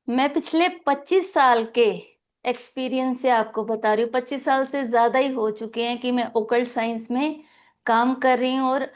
मैं पिछले 25 साल के एक्सपीरियंस से आपको बता रही हूँ। 25 साल से ज़्यादा ही हो चुके हैं कि मैं ओकल्ट साइंस में काम कर रही हूँ, और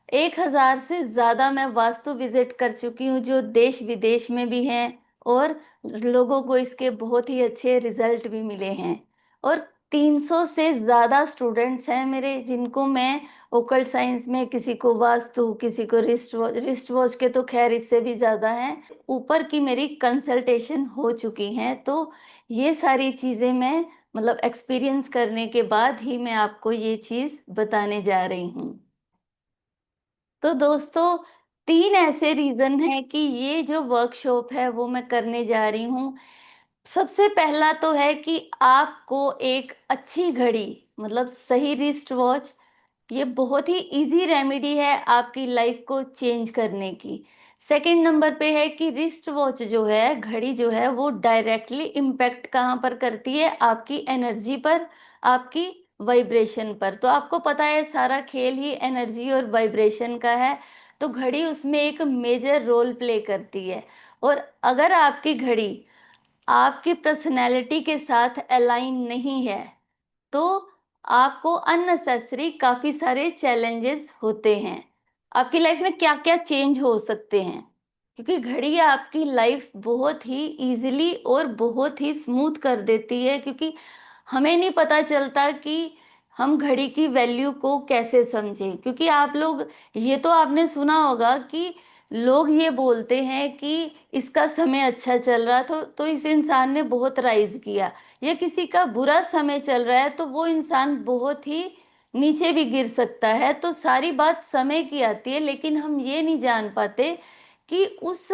1000 से ज़्यादा मैं वास्तु विजिट कर चुकी हूँ, जो देश विदेश में भी हैं। और लोगों को इसके बहुत ही अच्छे रिजल्ट भी मिले हैं। और 300 से ज़्यादा स्टूडेंट्स हैं मेरे, जिनको मैं ओकल्ट साइंस में, किसी को वास्तु, किसी को रिस्ट वॉच के तो खैर इससे भी ज़्यादा हैं, ऊपर की मेरी कंसल्टेशन हो चुकी हैं। तो ये सारी चीज़ें मैं मतलब एक्सपीरियंस करने के बाद ही मैं आपको ये चीज़ बताने जा रही हूँ। तो दोस्तों, 3 ऐसे रीज़न हैं कि ये जो वर्कशॉप है वो मैं करने जा रही हूँ। सबसे पहला तो है कि आपको एक अच्छी घड़ी, मतलब सही रिस्ट वॉच, ये बहुत ही इजी रेमेडी है आपकी लाइफ को चेंज करने की। सेकंड नंबर पे है कि रिस्ट वॉच जो है, घड़ी जो है, वो डायरेक्टली इम्पैक्ट कहाँ पर करती है? आपकी एनर्जी पर, आपकी वाइब्रेशन पर। तो आपको पता है सारा खेल ही एनर्जी और वाइब्रेशन का है, तो घड़ी उसमें एक मेजर रोल प्ले करती है। और अगर आपकी घड़ी आपकी पर्सनैलिटी के साथ अलाइन नहीं है, तो आपको अननेसेसरी काफ़ी सारे चैलेंजेस होते हैं। आपकी लाइफ में क्या-क्या चेंज हो सकते हैं? क्योंकि घड़ी आपकी लाइफ बहुत ही ईज़िली और बहुत ही स्मूथ कर देती है, क्योंकि हमें नहीं पता चलता कि हम घड़ी की वैल्यू को कैसे समझें। क्योंकि आप लोग, ये तो आपने सुना होगा कि लोग ये बोलते हैं कि इसका समय अच्छा चल रहा तो इस इंसान ने बहुत राइज़ किया, या किसी का बुरा समय चल रहा है तो वो इंसान बहुत ही नीचे भी गिर सकता है। तो सारी बात समय की आती है, लेकिन हम ये नहीं जान पाते कि उस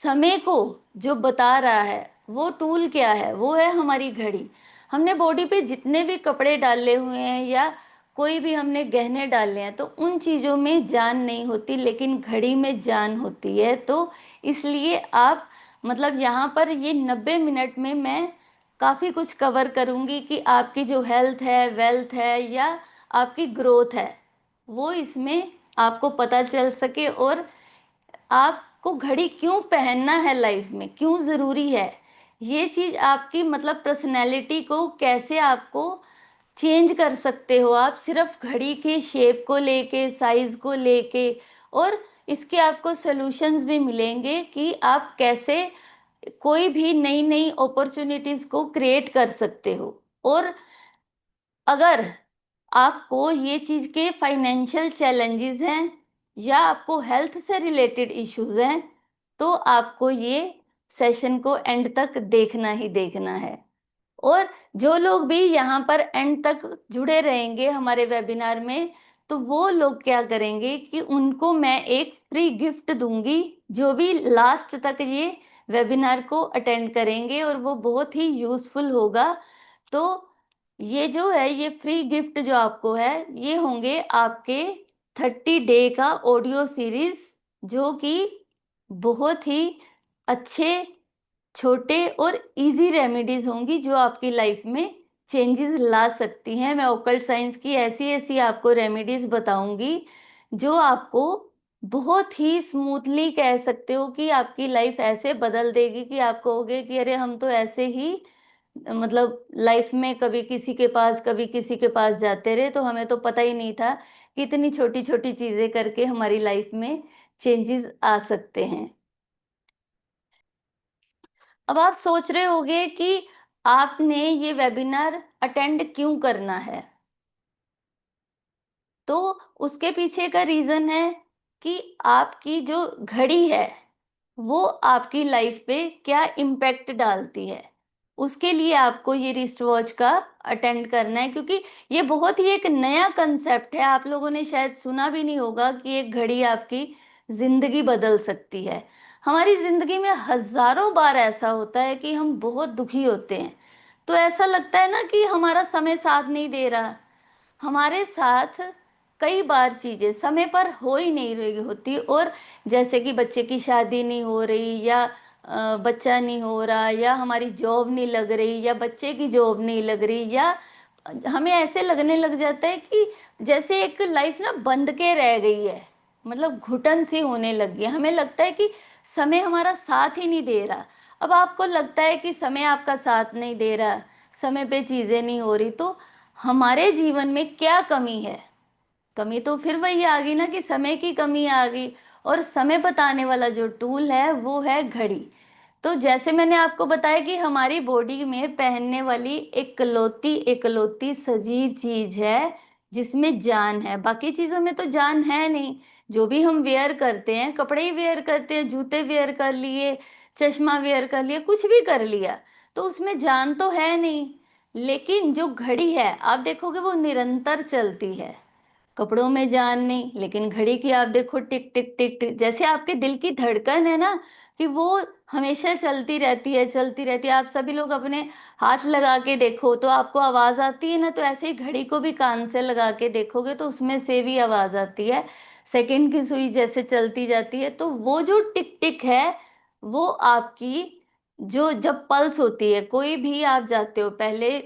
समय को जो बता रहा है वो टूल क्या है? वो है हमारी घड़ी। हमने बॉडी पे जितने भी कपड़े डाले हुए हैं या कोई भी हमने गहने डाले हैं, तो उन चीज़ों में जान नहीं होती, लेकिन घड़ी में जान होती है। तो इसलिए आप, मतलब यहाँ पर ये 90 मिनट में मैं काफ़ी कुछ कवर करूँगी कि आपकी जो हेल्थ है, वेल्थ है, या आपकी ग्रोथ है, वो इसमें आपको पता चल सके। और आपको घड़ी क्यों पहनना है लाइफ में, क्यों ज़रूरी है, ये चीज़ आपकी मतलब पर्सनैलिटी को कैसे आपको चेंज कर सकते हो आप, सिर्फ घड़ी के शेप को लेके, साइज को लेके। और इसके आपको सॉल्यूशंस भी मिलेंगे कि आप कैसे कोई भी नई नई अपॉर्चुनिटीज को क्रिएट कर सकते हो। और अगर आपको ये चीज़ के फाइनेंशियल चैलेंजेस हैं, या आपको हेल्थ से रिलेटेड इश्यूज हैं, तो आपको ये सेशन को एंड तक देखना ही देखना है। और जो लोग भी यहाँ पर एंड तक जुड़े रहेंगे हमारे वेबिनार में, तो वो लोग क्या करेंगे कि उनको मैं एक फ्री गिफ्ट दूंगी, जो भी लास्ट तक ये वेबिनार को अटेंड करेंगे, और वो बहुत ही यूज़फुल होगा। तो ये जो है, ये फ्री गिफ्ट जो आपको है, ये होंगे आपके 30 डे का ऑडियो सीरीज, जो कि बहुत ही अच्छे, छोटे और इजी रेमेडीज होंगी, जो आपकी लाइफ में चेंजेस ला सकती हैं। मैं ओकल्ट साइंस की ऐसी ऐसी आपको रेमेडीज बताऊंगी, जो आपको बहुत ही स्मूथली, कह सकते हो कि आपकी लाइफ ऐसे बदल देगी कि आप कहोगे कि अरे हम तो ऐसे ही, मतलब लाइफ में कभी किसी के पास, कभी किसी के पास जाते रहे, तो हमें तो पता ही नहीं था कि इतनी छोटी छोटी चीजें करके हमारी लाइफ में चेंजेस आ सकते हैं। अब आप सोच रहे होंगे कि आपने ये वेबिनार अटेंड क्यों करना है? तो उसके पीछे का रीजन है कि आपकी जो घड़ी है, वो आपकी लाइफ पे क्या इम्पैक्ट डालती है। उसके लिए आपको ये रिस्ट वॉच का अटेंड करना है, क्योंकि ये बहुत ही एक नया कंसेप्ट है। आप लोगों ने शायद सुना भी नहीं होगा कि एक घड़ी आपकी जिंदगी बदल सकती है। हमारी जिंदगी में हजारों बार ऐसा होता है कि हम बहुत दुखी होते हैं, तो ऐसा लगता है ना कि हमारा समय साथ नहीं दे रहा। हमारे साथ कई बार चीजें समय पर हो ही नहीं रही होती, और जैसे कि बच्चे की शादी नहीं हो रही, या बच्चा नहीं हो रहा, या हमारी जॉब नहीं लग रही, या बच्चे की जॉब नहीं लग रही, या हमें ऐसे लगने लग जाता है कि जैसे एक लाइफ ना बंद के रह गई है, मतलब घुटन सी होने लगी है। हमें लगता है कि समय हमारा साथ ही नहीं दे रहा। अब आपको लगता है कि समय आपका साथ नहीं दे रहा, समय पे चीजें नहीं हो रही, तो हमारे जीवन में क्या कमी है? कमी तो फिर वही आ गई ना कि समय की कमी आ गई। और समय बताने वाला जो टूल है वो है घड़ी। तो जैसे मैंने आपको बताया कि हमारी बॉडी में पहनने वाली इकलौती इकलौती सजीव चीज है जिसमें जान है, बाकी चीजों में तो जान है नहीं। जो भी हम वेयर करते हैं, कपड़े ही वेयर करते हैं, जूते वेयर कर लिए, चश्मा वेयर कर लिया, कुछ भी कर लिया, तो उसमें जान तो है नहीं। लेकिन जो घड़ी है आप देखोगे वो निरंतर चलती है। कपड़ों में जान नहीं, लेकिन घड़ी की आप देखो टिक टिक टिक टिक, जैसे आपके दिल की धड़कन है ना, कि वो हमेशा चलती रहती है, चलती रहती है। आप सभी लोग अपने हाथ लगा के देखो तो आपको आवाज आती है ना, तो ऐसे ही घड़ी को भी कान से लगा के देखोगे तो उसमें से भी आवाज आती है। सेकंड की सुई जैसे चलती जाती है, तो वो जो टिक टिक है वो आपकी, जो जब पल्स होती है, कोई भी आप जाते हो, पहले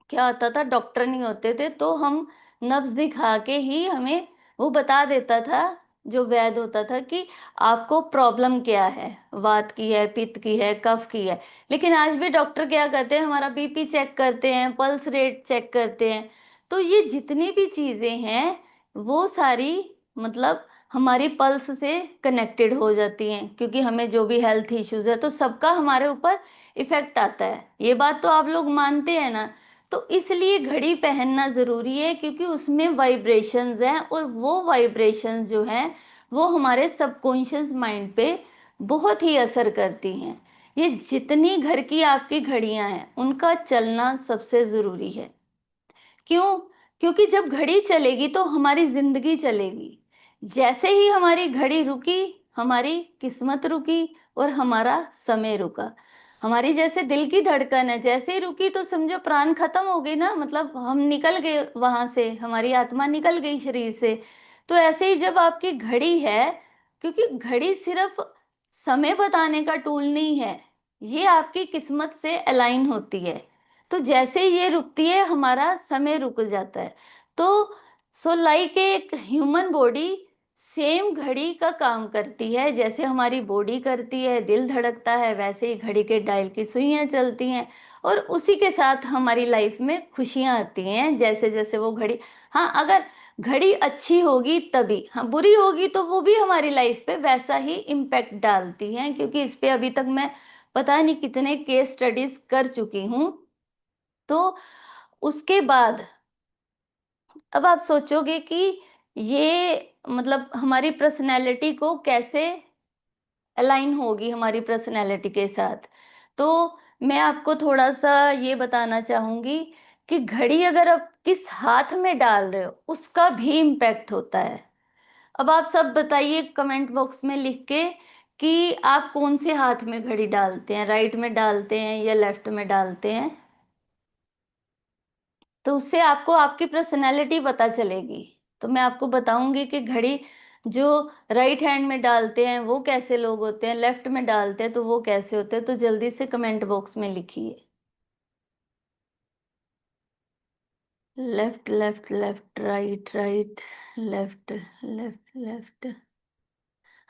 क्या होता था, डॉक्टर नहीं होते थे तो हम नब्ज दिखा के ही हमें वो बता देता था, जो वैद्य होता था, कि आपको प्रॉब्लम क्या है, वात की है, पित्त की है, कफ की है। लेकिन आज भी डॉक्टर क्या करते हैं, हमारा बीपी चेक करते हैं, पल्स रेट चेक करते हैं। तो ये जितनी भी चीजें हैं वो सारी, मतलब हमारी पल्स से कनेक्टेड हो जाती हैं, क्योंकि हमें जो भी हेल्थ इश्यूज है तो सबका हमारे ऊपर इफेक्ट आता है। ये बात तो आप लोग मानते हैं ना? तो इसलिए घड़ी पहनना जरूरी है, क्योंकि उसमें वाइब्रेशंस हैं, और वो वाइब्रेशंस जो हैं वो हमारे सबकॉन्शियस माइंड पे बहुत ही असर करती हैं। ये जितनी घर की आपकी घड़ियां हैं उनका चलना सबसे जरूरी है। क्यों? क्योंकि जब घड़ी चलेगी तो हमारी जिंदगी चलेगी। जैसे ही हमारी घड़ी रुकी, हमारी किस्मत रुकी और हमारा समय रुका। हमारी जैसे दिल की धड़कन है, जैसे ही रुकी तो समझो प्राण खत्म हो गए ना, मतलब हम निकल गए वहां से, हमारी आत्मा निकल गई शरीर से। तो ऐसे ही जब आपकी घड़ी है, क्योंकि घड़ी सिर्फ समय बताने का टूल नहीं है, ये आपकी किस्मत से अलाइन होती है। तो जैसे ये रुकती है हमारा समय रुक जाता है। तो सो लाइक एक ह्यूमन बॉडी सेम घड़ी का काम करती है, जैसे हमारी बॉडी करती है, दिल धड़कता है, वैसे ही घड़ी के डायल की सुइयां चलती हैं। और उसी के साथ हमारी लाइफ में खुशियां आती हैं, जैसे जैसे वो घड़ी। हाँ, अगर घड़ी अच्छी होगी तभी, हाँ बुरी होगी तो वो भी हमारी लाइफ पे वैसा ही इम्पैक्ट डालती है, क्योंकि इस पे अभी तक मैं पता नहीं कितने केस स्टडीज कर चुकी हूँ। तो उसके बाद अब आप सोचोगे कि ये मतलब हमारी पर्सनैलिटी को कैसे अलाइन होगी हमारी पर्सनैलिटी के साथ। तो मैं आपको थोड़ा सा ये बताना चाहूंगी कि घड़ी अगर आप किस हाथ में डाल रहे हो उसका भी इम्पैक्ट होता है। अब आप सब बताइए कमेंट बॉक्स में लिख के कि आप कौन से हाथ में घड़ी डालते हैं, राइट में डालते हैं या लेफ्ट में डालते हैं। तो उससे आपको आपकी पर्सनैलिटी पता चलेगी। तो मैं आपको बताऊंगी कि घड़ी जो राइट हैंड में डालते हैं वो कैसे लोग होते हैं, लेफ्ट में डालते हैं तो वो कैसे होते हैं। तो जल्दी से कमेंट बॉक्स में लिखिए। Left left left, right right, left left left.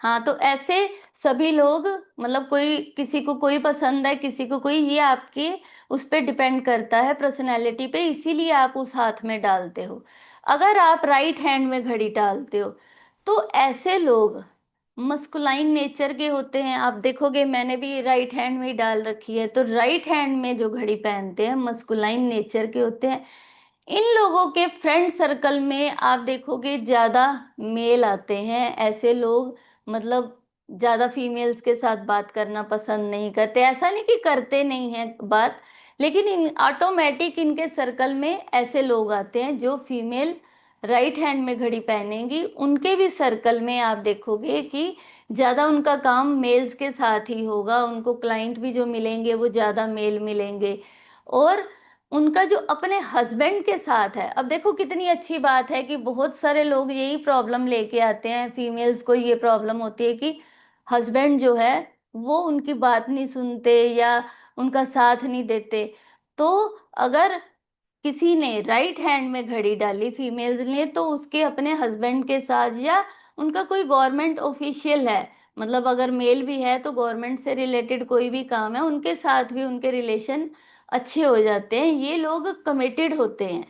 हाँ, तो ऐसे सभी लोग, मतलब कोई किसी को कोई पसंद है, किसी को कोई, ये आपके उस पे डिपेंड करता है पर्सनैलिटी पे, इसीलिए आप उस हाथ में डालते हो। अगर आप राइट हैंड में घड़ी डालते हो तो ऐसे लोग मस्कुलाइन नेचर के होते हैं। आप देखोगे मैंने भी राइट हैंड में ही डाल रखी है, तो राइट हैंड में जो घड़ी पहनते हैं मस्कुलाइन नेचर के होते हैं। इन लोगों के फ्रेंड सर्कल में आप देखोगे ज्यादा मेल आते हैं। ऐसे लोग मतलब ज्यादा फीमेल्स के साथ बात करना पसंद नहीं करते, ऐसा नहीं कि करते नहीं है बात, लेकिन इन ऑटोमेटिक इनके सर्कल में ऐसे लोग आते हैं जो फीमेल राइट हैंड में घड़ी पहनेंगी, उनके भी सर्कल में आप देखोगे कि ज्यादा उनका काम मेल्स के साथ ही होगा, उनको क्लाइंट भी जो मिलेंगे वो ज्यादा मेल मिलेंगे। और उनका जो अपने हस्बैंड के साथ है, अब देखो कितनी अच्छी बात है कि बहुत सारे लोग यही प्रॉब्लम लेके आते हैं, फीमेल्स को ये प्रॉब्लम होती है कि हस्बैंड जो है वो उनकी बात नहीं सुनते या उनका साथ नहीं देते। तो अगर किसी ने राइट हैंड में घड़ी डाली फीमेल्स ने, तो उसके अपने हस्बैंड के साथ या उनका कोई गवर्नमेंट ऑफिशियल है, मतलब अगर मेल भी है तो गवर्नमेंट से रिलेटेड कोई भी काम है उनके साथ भी उनके रिलेशन अच्छे हो जाते हैं। ये लोग कमिटेड होते हैं।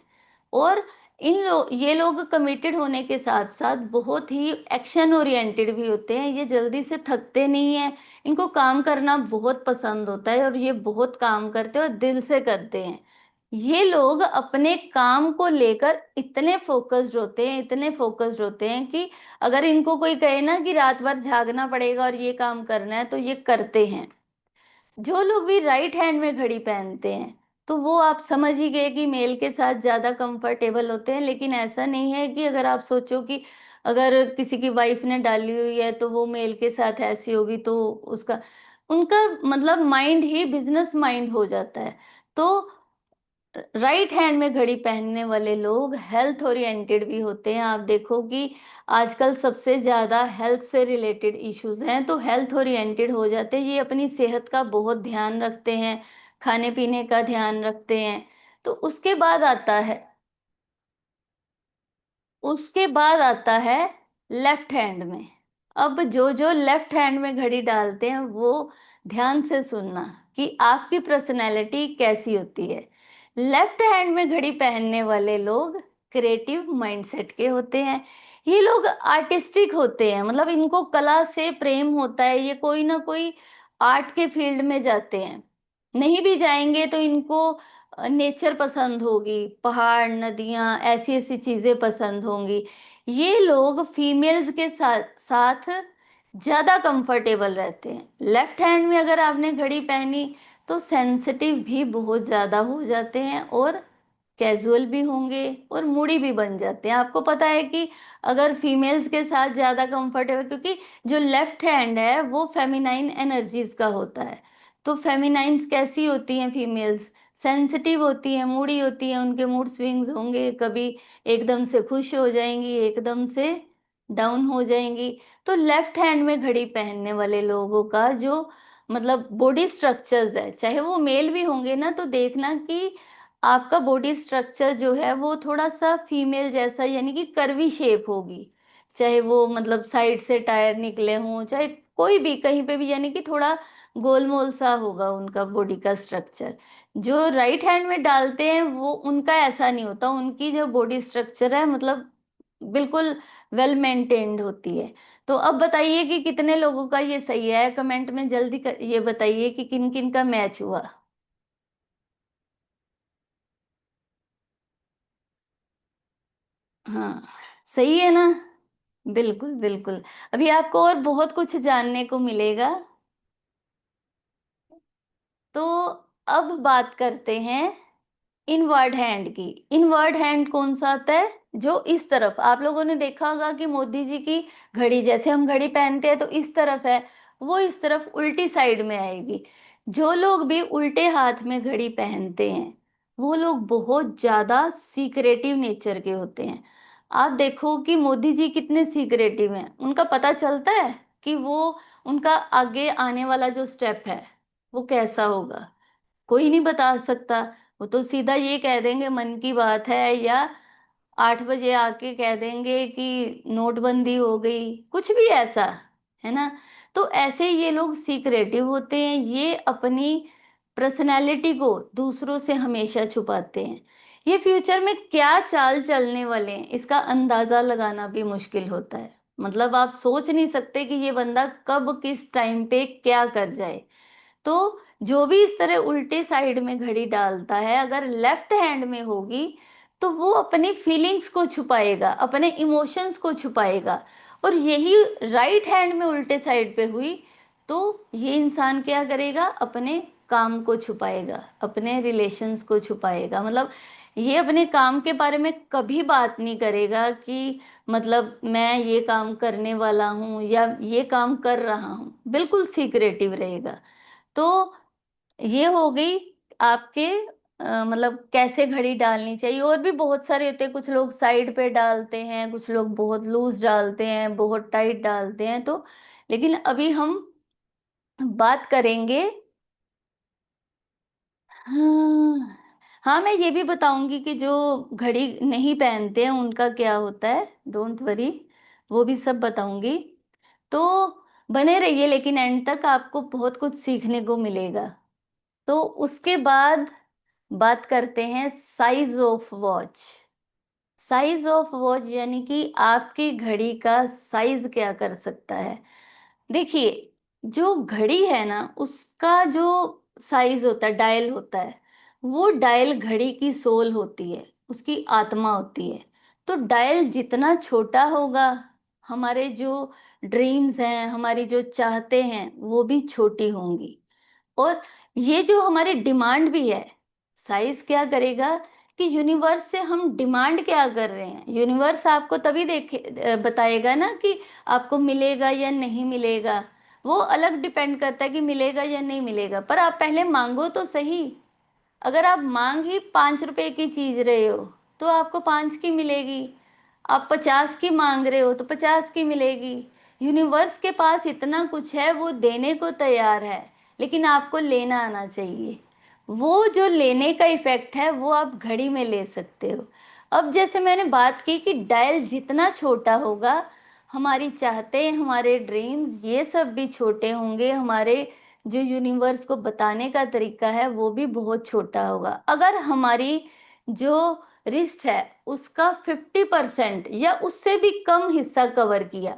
और ये लोग कमिटेड होने के साथ साथ बहुत ही एक्शन ओरिएंटेड भी होते हैं। ये जल्दी से थकते नहीं हैं। इनको काम करना बहुत पसंद होता है और ये बहुत काम करते हैं और दिल से करते हैं। ये लोग अपने काम को लेकर इतने फोकस्ड होते हैं, इतने फोकस्ड होते हैं कि अगर इनको कोई कहे ना कि रात भर जागना पड़ेगा और ये काम करना है तो ये करते हैं। जो लोग भी राइट हैंड में घड़ी पहनते हैं तो वो आप समझ ही गए कि मेल के साथ ज्यादा कंफर्टेबल होते हैं। लेकिन ऐसा नहीं है कि अगर आप सोचो कि अगर किसी की वाइफ ने डाली हुई है तो वो मेल के साथ ऐसी होगी तो उसका उनका मतलब माइंड ही बिजनेस माइंड हो जाता है। तो राइट हैंड में घड़ी पहनने वाले लोग हेल्थ ओरिएंटेड भी होते हैं। आप देखो कि आजकल सबसे ज्यादा हेल्थ से रिलेटेड इश्यूज हैं तो हेल्थ ओरिएंटेड हो जाते हैं। ये अपनी सेहत का बहुत ध्यान रखते हैं, खाने पीने का ध्यान रखते हैं। तो उसके बाद आता है लेफ्ट हैंड में। अब जो जो लेफ्ट हैंड में घड़ी डालते हैं वो ध्यान से सुनना कि आपकी पर्सनैलिटी कैसी होती है। लेफ्ट हैंड में घड़ी पहनने वाले लोग क्रिएटिव माइंडसेट के होते हैं। ये लोग आर्टिस्टिक होते हैं, मतलब इनको कला से प्रेम होता है। ये कोई ना कोई आर्ट के फील्ड में जाते हैं। नहीं भी जाएंगे तो इनको नेचर पसंद होगी, पहाड़ नदियां ऐसी ऐसी चीजें पसंद होंगी। ये लोग फीमेल्स के साथ साथ ज्यादा कंफर्टेबल रहते हैं। लेफ्ट हैंड में अगर आपने घड़ी पहनी तो सेंसिटिव भी बहुत ज्यादा हो जाते हैं और कैजुअल भी होंगे और मूडी भी बन जाते हैं। आपको पता है कि अगर फीमेल्स के साथ ज्यादा कंफर्टेबल, क्योंकि जो लेफ्ट हैंड है वो फेमिनाइन एनर्जीज का होता है। तो फेमिनाइंस कैसी होती हैं फीमेल्स? सेंसिटिव होती हैं, मूडी होती हैं, उनके मूड स्विंग्स होंगे, कभी एकदम से खुश हो जाएंगी, एकदम से डाउन हो जाएंगी। तो लेफ्ट हैंड में घड़ी पहनने वाले लोगों का जो मतलब बॉडी स्ट्रक्चर्स है, चाहे वो मेल भी होंगे ना, तो देखना कि आपका बॉडी स्ट्रक्चर जो है वो थोड़ा सा फीमेल जैसा, यानी कि कर्वी शेप होगी। चाहे वो मतलब साइड से टायर निकले हों, चाहे कोई भी कहीं पे भी, यानी कि थोड़ा गोलमोल सा होगा उनका बॉडी का स्ट्रक्चर। जो राइट हैंड में डालते हैं वो उनका ऐसा नहीं होता। उनकी जो बॉडी स्ट्रक्चर है मतलब बिल्कुल वेल मेंटेन्ड होती है। तो अब बताइए कि कितने लोगों का ये सही है, कमेंट में जल्दी ये बताइए कि किन किन का मैच हुआ। हाँ, सही है ना। बिल्कुल बिल्कुल। अभी आपको और बहुत कुछ जानने को मिलेगा। तो अब बात करते हैं इनवर्ड हैंड की। इनवर्ड हैंड कौन सा आता है? जो इस तरफ, आप लोगों ने देखा होगा कि मोदी जी की घड़ी, जैसे हम घड़ी पहनते हैं तो इस तरफ है, वो इस तरफ उल्टी साइड में आएगी। जो लोग भी उल्टे हाथ में घड़ी पहनते हैं वो लोग बहुत ज्यादा सीक्रेटिव नेचर के होते हैं। आप देखो कि मोदी जी कितने सीक्रेटिव हैं। उनका पता चलता है कि वो उनका आगे आने वाला जो स्टेप है वो कैसा होगा, कोई नहीं बता सकता। वो तो सीधा ये कह देंगे मन की बात है, या 8 बजे आके कह देंगे कि नोटबंदी हो गई, कुछ भी ऐसा, है ना। तो ऐसे ये लोग सीक्रेटिव होते हैं। ये अपनी पर्सनैलिटी को दूसरों से हमेशा छुपाते हैं। ये फ्यूचर में क्या चाल चलने वाले हैं इसका अंदाजा लगाना भी मुश्किल होता है। मतलब आप सोच नहीं सकते कि ये बंदा कब किस टाइम पे क्या कर जाए। तो जो भी इस तरह उल्टे साइड में घड़ी डालता है, अगर लेफ्ट हैंड में होगी तो वो अपनी फीलिंग्स को छुपाएगा, अपने इमोशंस को छुपाएगा। और यही राइट हैंड में उल्टे साइड पे हुई तो ये इंसान क्या करेगा? अपने काम को छुपाएगा, अपने रिलेशंस को छुपाएगा। मतलब ये अपने काम के बारे में कभी बात नहीं करेगा कि मतलब मैं ये काम करने वाला हूँ या ये काम कर रहा हूँ, बिल्कुल सीक्रेटिव रहेगा। तो ये हो गई आपके मतलब कैसे घड़ी डालनी चाहिए। और भी बहुत सारे होते हैं, कुछ लोग साइड पे डालते हैं, कुछ लोग बहुत लूज डालते हैं, बहुत टाइट डालते हैं। तो लेकिन अभी हम बात करेंगे। हाँ, हाँ, मैं ये भी बताऊंगी कि जो घड़ी नहीं पहनते हैं उनका क्या होता है, डोंट वरी, वो भी सब बताऊंगी। तो बने रहिए, लेकिन एंड तक आपको बहुत कुछ सीखने को मिलेगा। तो उसके बाद बात करते हैं size of watch. Size of watch यानी कि आपकी घड़ी का साइज क्या कर सकता है। देखिए, जो घड़ी है ना, उसका जो साइज होता है, डायल होता है, वो डायल घड़ी की सोल होती है, उसकी आत्मा होती है। तो डायल जितना छोटा होगा, हमारे जो ड्रीम्स हैं, हमारी जो चाहते हैं, वो भी छोटी होंगी। और ये जो हमारी डिमांड भी है, साइज क्या करेगा कि यूनिवर्स से हम डिमांड क्या कर रहे हैं, यूनिवर्स आपको तभी देखे बताएगा ना कि आपको मिलेगा या नहीं मिलेगा। वो अलग डिपेंड करता है कि मिलेगा या नहीं मिलेगा, पर आप पहले मांगो तो सही। अगर आप मांग ही 5 रुपए की चीज रहे हो, तो आपको 5 की मिलेगी। आप 50 की मांग रहे हो तो 50 की मिलेगी। यूनिवर्स के पास इतना कुछ है, वो देने को तैयार है, लेकिन आपको लेना आना चाहिए। वो जो लेने का इफेक्ट है, वो आप घड़ी में ले सकते हो। अब जैसे मैंने बात की कि डायल जितना छोटा होगा, हमारी चाहते, हमारे ड्रीम्स, ये सब भी छोटे होंगे। हमारे जो यूनिवर्स को बताने का तरीका है, वो भी बहुत छोटा होगा। अगर हमारी जो रिस्ट है, उसका 50% या उससे भी कम हिस्सा कवर किया,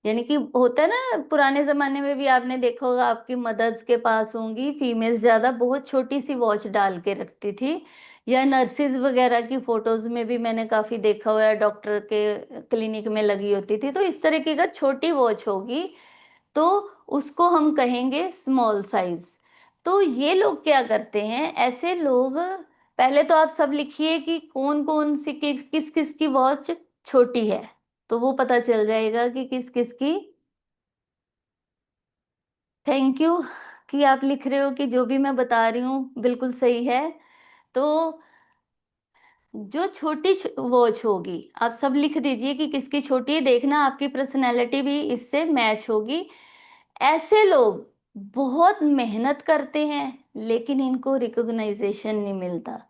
यानी कि होता है ना, पुराने जमाने में भी आपने देखा होगा, आपकी मदर्स के पास होंगी फीमेल्स, ज्यादा बहुत छोटी सी वॉच डाल के रखती थी। या नर्सिस वगैरह की फोटोज में भी मैंने काफी देखा हुआ है, डॉक्टर के क्लिनिक में लगी होती थी। तो इस तरह की अगर छोटी वॉच होगी, तो उसको हम कहेंगे स्मॉल साइज। तो ये लोग क्या करते हैं, ऐसे लोग, पहले तो आप सब लिखिए कि कौन कौन सी किस किस की वॉच छोटी है, तो वो पता चल जाएगा कि किस किस की। थैंक यू कि आप लिख रहे हो कि जो भी मैं बता रही हूँ बिल्कुल सही है। तो जो छोटी वॉच होगी, आप सब लिख दीजिए कि किसकी छोटी है, देखना आपकी पर्सनैलिटी भी इससे मैच होगी। ऐसे लोग बहुत मेहनत करते हैं, लेकिन इनको रिकॉग्नाइजेशन नहीं मिलता।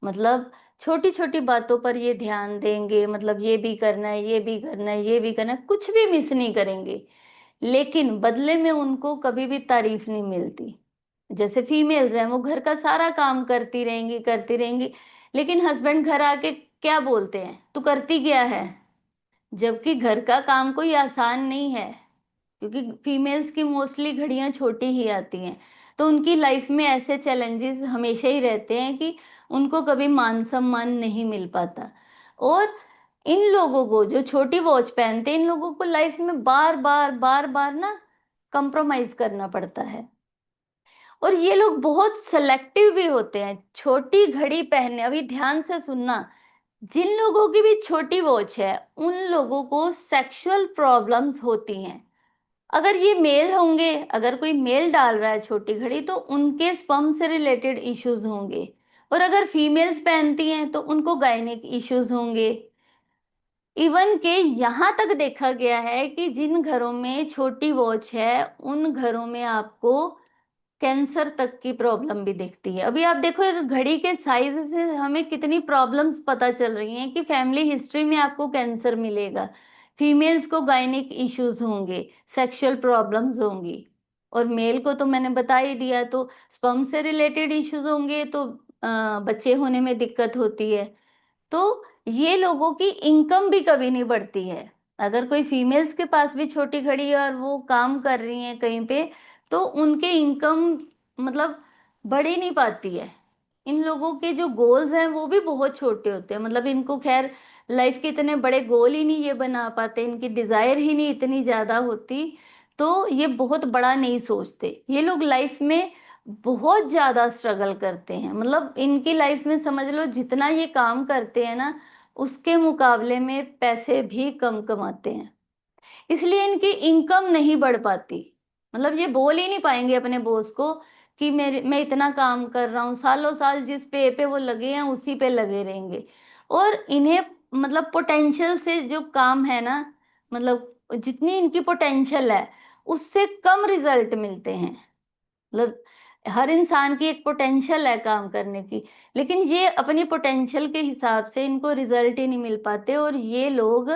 मतलब छोटी छोटी बातों पर ये ध्यान देंगे, मतलब ये भी करना है, ये भी करना है, ये भी करना है, कुछ भी मिस नहीं करेंगे, लेकिन बदले में उनको कभी भी तारीफ नहीं मिलती। जैसे फीमेल्स हैं, वो घर का सारा काम करती रहेंगी, करती रहेंगी, लेकिन हस्बैंड घर आके क्या बोलते हैं, तू करती क्या है। जबकि घर का काम कोई आसान नहीं है, क्योंकि फीमेल्स की मोस्टली घड़ियां छोटी ही आती हैं। तो उनकी लाइफ में ऐसे चैलेंजेस हमेशा ही रहते हैं कि उनको कभी मान सम्मान नहीं मिल पाता। और इन लोगों को, जो छोटी वॉच पहनते हैं, इन लोगों को लाइफ में बार बार बार बार ना कंप्रोमाइज करना पड़ता है। और ये लोग बहुत सेलेक्टिव भी होते हैं छोटी घड़ी पहनने। अभी ध्यान से सुनना, जिन लोगों की भी छोटी वॉच है, उन लोगों को सेक्सुअल प्रॉब्लम्स होती हैं। अगर ये मेल होंगे, अगर कोई मेल डाल रहा है छोटी घड़ी, तो उनके स्पर्म से रिलेटेड इश्यूज होंगे। और अगर फीमेल्स पहनती हैं, तो उनको गायनिक इश्यूज होंगे। इवन के यहाँ तक देखा गया है कि जिन घरों में छोटी वॉच है, उन घरों में आपको कैंसर तक की प्रॉब्लम भी दिखती है। अभी आप देखो, एक घड़ी के साइज से हमें कितनी प्रॉब्लम्स पता चल रही हैं कि फैमिली हिस्ट्री में आपको कैंसर मिलेगा, फीमेल्स को गायनिक इश्यूज होंगे, सेक्सुअल प्रॉब्लम्स होंगी। और मेल को तो मैंने बता ही दिया, तो स्पर्म से रिलेटेड इश्यूज होंगे, तो बच्चे होने में दिक्कत होती है। तो ये लोगों की इनकम भी कभी नहीं बढ़ती है। अगर कोई फीमेल्स के पास भी छोटी घड़ी है और वो काम कर रही हैं कहीं पे, तो उनके इनकम मतलब बढ़ ही नहीं पाती है। इन लोगों के जो गोल्स हैं, वो भी बहुत छोटे होते हैं। मतलब इनको खैर लाइफ के इतने बड़े गोल ही नहीं ये बना पाते, इनकी डिजायर ही नहीं इतनी ज्यादा होती, तो ये बहुत बड़ा नहीं सोचते। ये लोग लाइफ में बहुत ज्यादा स्ट्रगल करते हैं। मतलब इनकी लाइफ में समझ लो, जितना ये काम करते हैं ना, उसके मुकाबले में पैसे भी कम कमाते हैं। इसलिए इनकी इनकम नहीं बढ़ पाती। मतलब ये बोल ही नहीं पाएंगे अपने बॉस को कि मैं इतना काम कर रहा हूँ, सालों साल जिस पे वो लगे हैं, उसी पे लगे रहेंगे। और इन्हें मतलब पोटेंशियल से जो काम है ना, मतलब जितनी इनकी पोटेंशियल है, उससे कम रिजल्ट मिलते हैं। मतलब हर इंसान की एक पोटेंशियल है काम करने की, लेकिन ये अपनी पोटेंशियल के हिसाब से इनको रिजल्ट ही नहीं मिल पाते। और ये लोग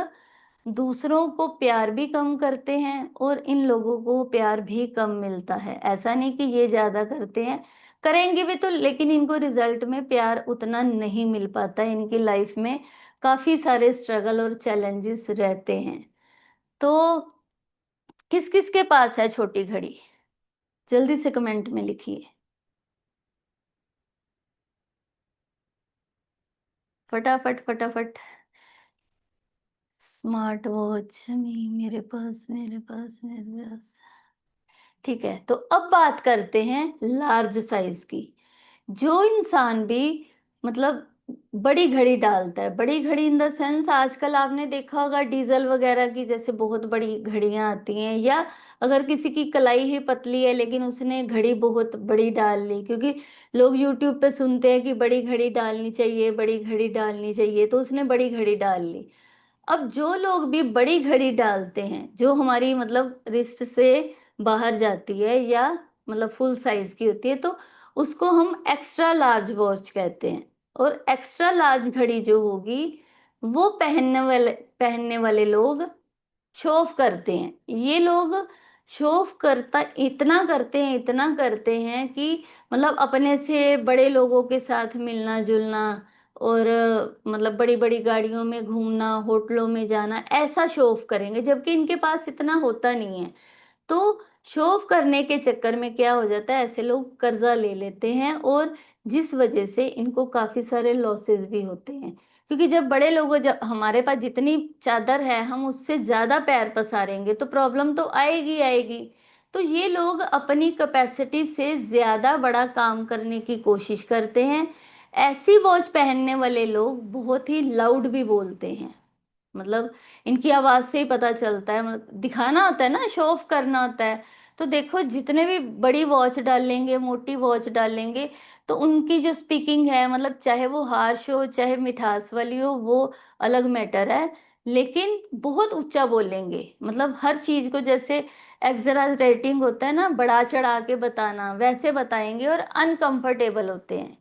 दूसरों को प्यार भी कम करते हैं और इन लोगों को प्यार भी कम मिलता है। ऐसा नहीं कि ये ज्यादा करते हैं, करेंगे भी तो, लेकिन इनको रिजल्ट में प्यार उतना नहीं मिल पाता। इनकी लाइफ में काफी सारे स्ट्रगल और चैलेंजेस रहते हैं। तो किस किस के पास है छोटी घड़ी? जल्दी से कमेंट में लिखिए, फटाफट फटाफट। स्मार्ट वॉच मेरे पास, मेरे पास, मेरे पास। ठीक है, तो अब बात करते हैं लार्ज साइज की। जो इंसान भी मतलब बड़ी घड़ी डालता है, बड़ी घड़ी इन द सेंस, आजकल आपने देखा होगा डीजल वगैरह की जैसे बहुत बड़ी घड़ियां आती हैं, या अगर किसी की कलाई ही पतली है लेकिन उसने घड़ी बहुत बड़ी डाल ली, क्योंकि लोग यूट्यूब पे सुनते हैं कि बड़ी घड़ी डालनी चाहिए, बड़ी घड़ी डालनी चाहिए, तो उसने बड़ी घड़ी डाल ली। अब जो लोग भी बड़ी घड़ी डालते हैं जो हमारी मतलब रिस्ट से बाहर जाती है या मतलब फुल साइज की होती है, तो उसको हम एक्स्ट्रा लार्ज वॉच कहते हैं। और एक्स्ट्रा लार्ज घड़ी जो होगी वो पहनने वाले लोग शो ऑफ करते हैं। ये लोग शो ऑफ करता इतना करते हैं, इतना करते हैं कि मतलब अपने से बड़े लोगों के साथ मिलना जुलना और मतलब बड़ी बड़ी गाड़ियों में घूमना, होटलों में जाना, ऐसा शो ऑफ करेंगे, जबकि इनके पास इतना होता नहीं है। तो शो ऑफ करने के चक्कर में क्या हो जाता है, ऐसे लोग कर्जा ले लेते हैं और जिस वजह से इनको काफी सारे लॉसेस भी होते हैं। क्योंकि जब बड़े लोग, जब हमारे पास जितनी चादर है हम उससे ज्यादा पैर पसारेंगे तो प्रॉब्लम तो आएगी आएगी। तो ये लोग अपनी कैपेसिटी से ज्यादा बड़ा काम करने की कोशिश करते हैं। ऐसी वॉच पहनने वाले लोग बहुत ही लाउड भी बोलते हैं। मतलब इनकी आवाज से ही पता चलता है, मतलब दिखाना होता है ना, शो ऑफ करना होता है। तो देखो जितने भी बड़ी वॉच डालेंगे, मोटी वॉच डालेंगे, तो उनकी जो स्पीकिंग है, मतलब चाहे वो हार्श हो चाहे मिठास वाली हो, वो अलग मैटर है, लेकिन बहुत ऊंचा बोलेंगे। मतलब हर चीज को जैसे एक्सजरेटिंग होता है ना, बढ़ा चढ़ा के बताना, वैसे बताएंगे और अनकंफर्टेबल होते हैं।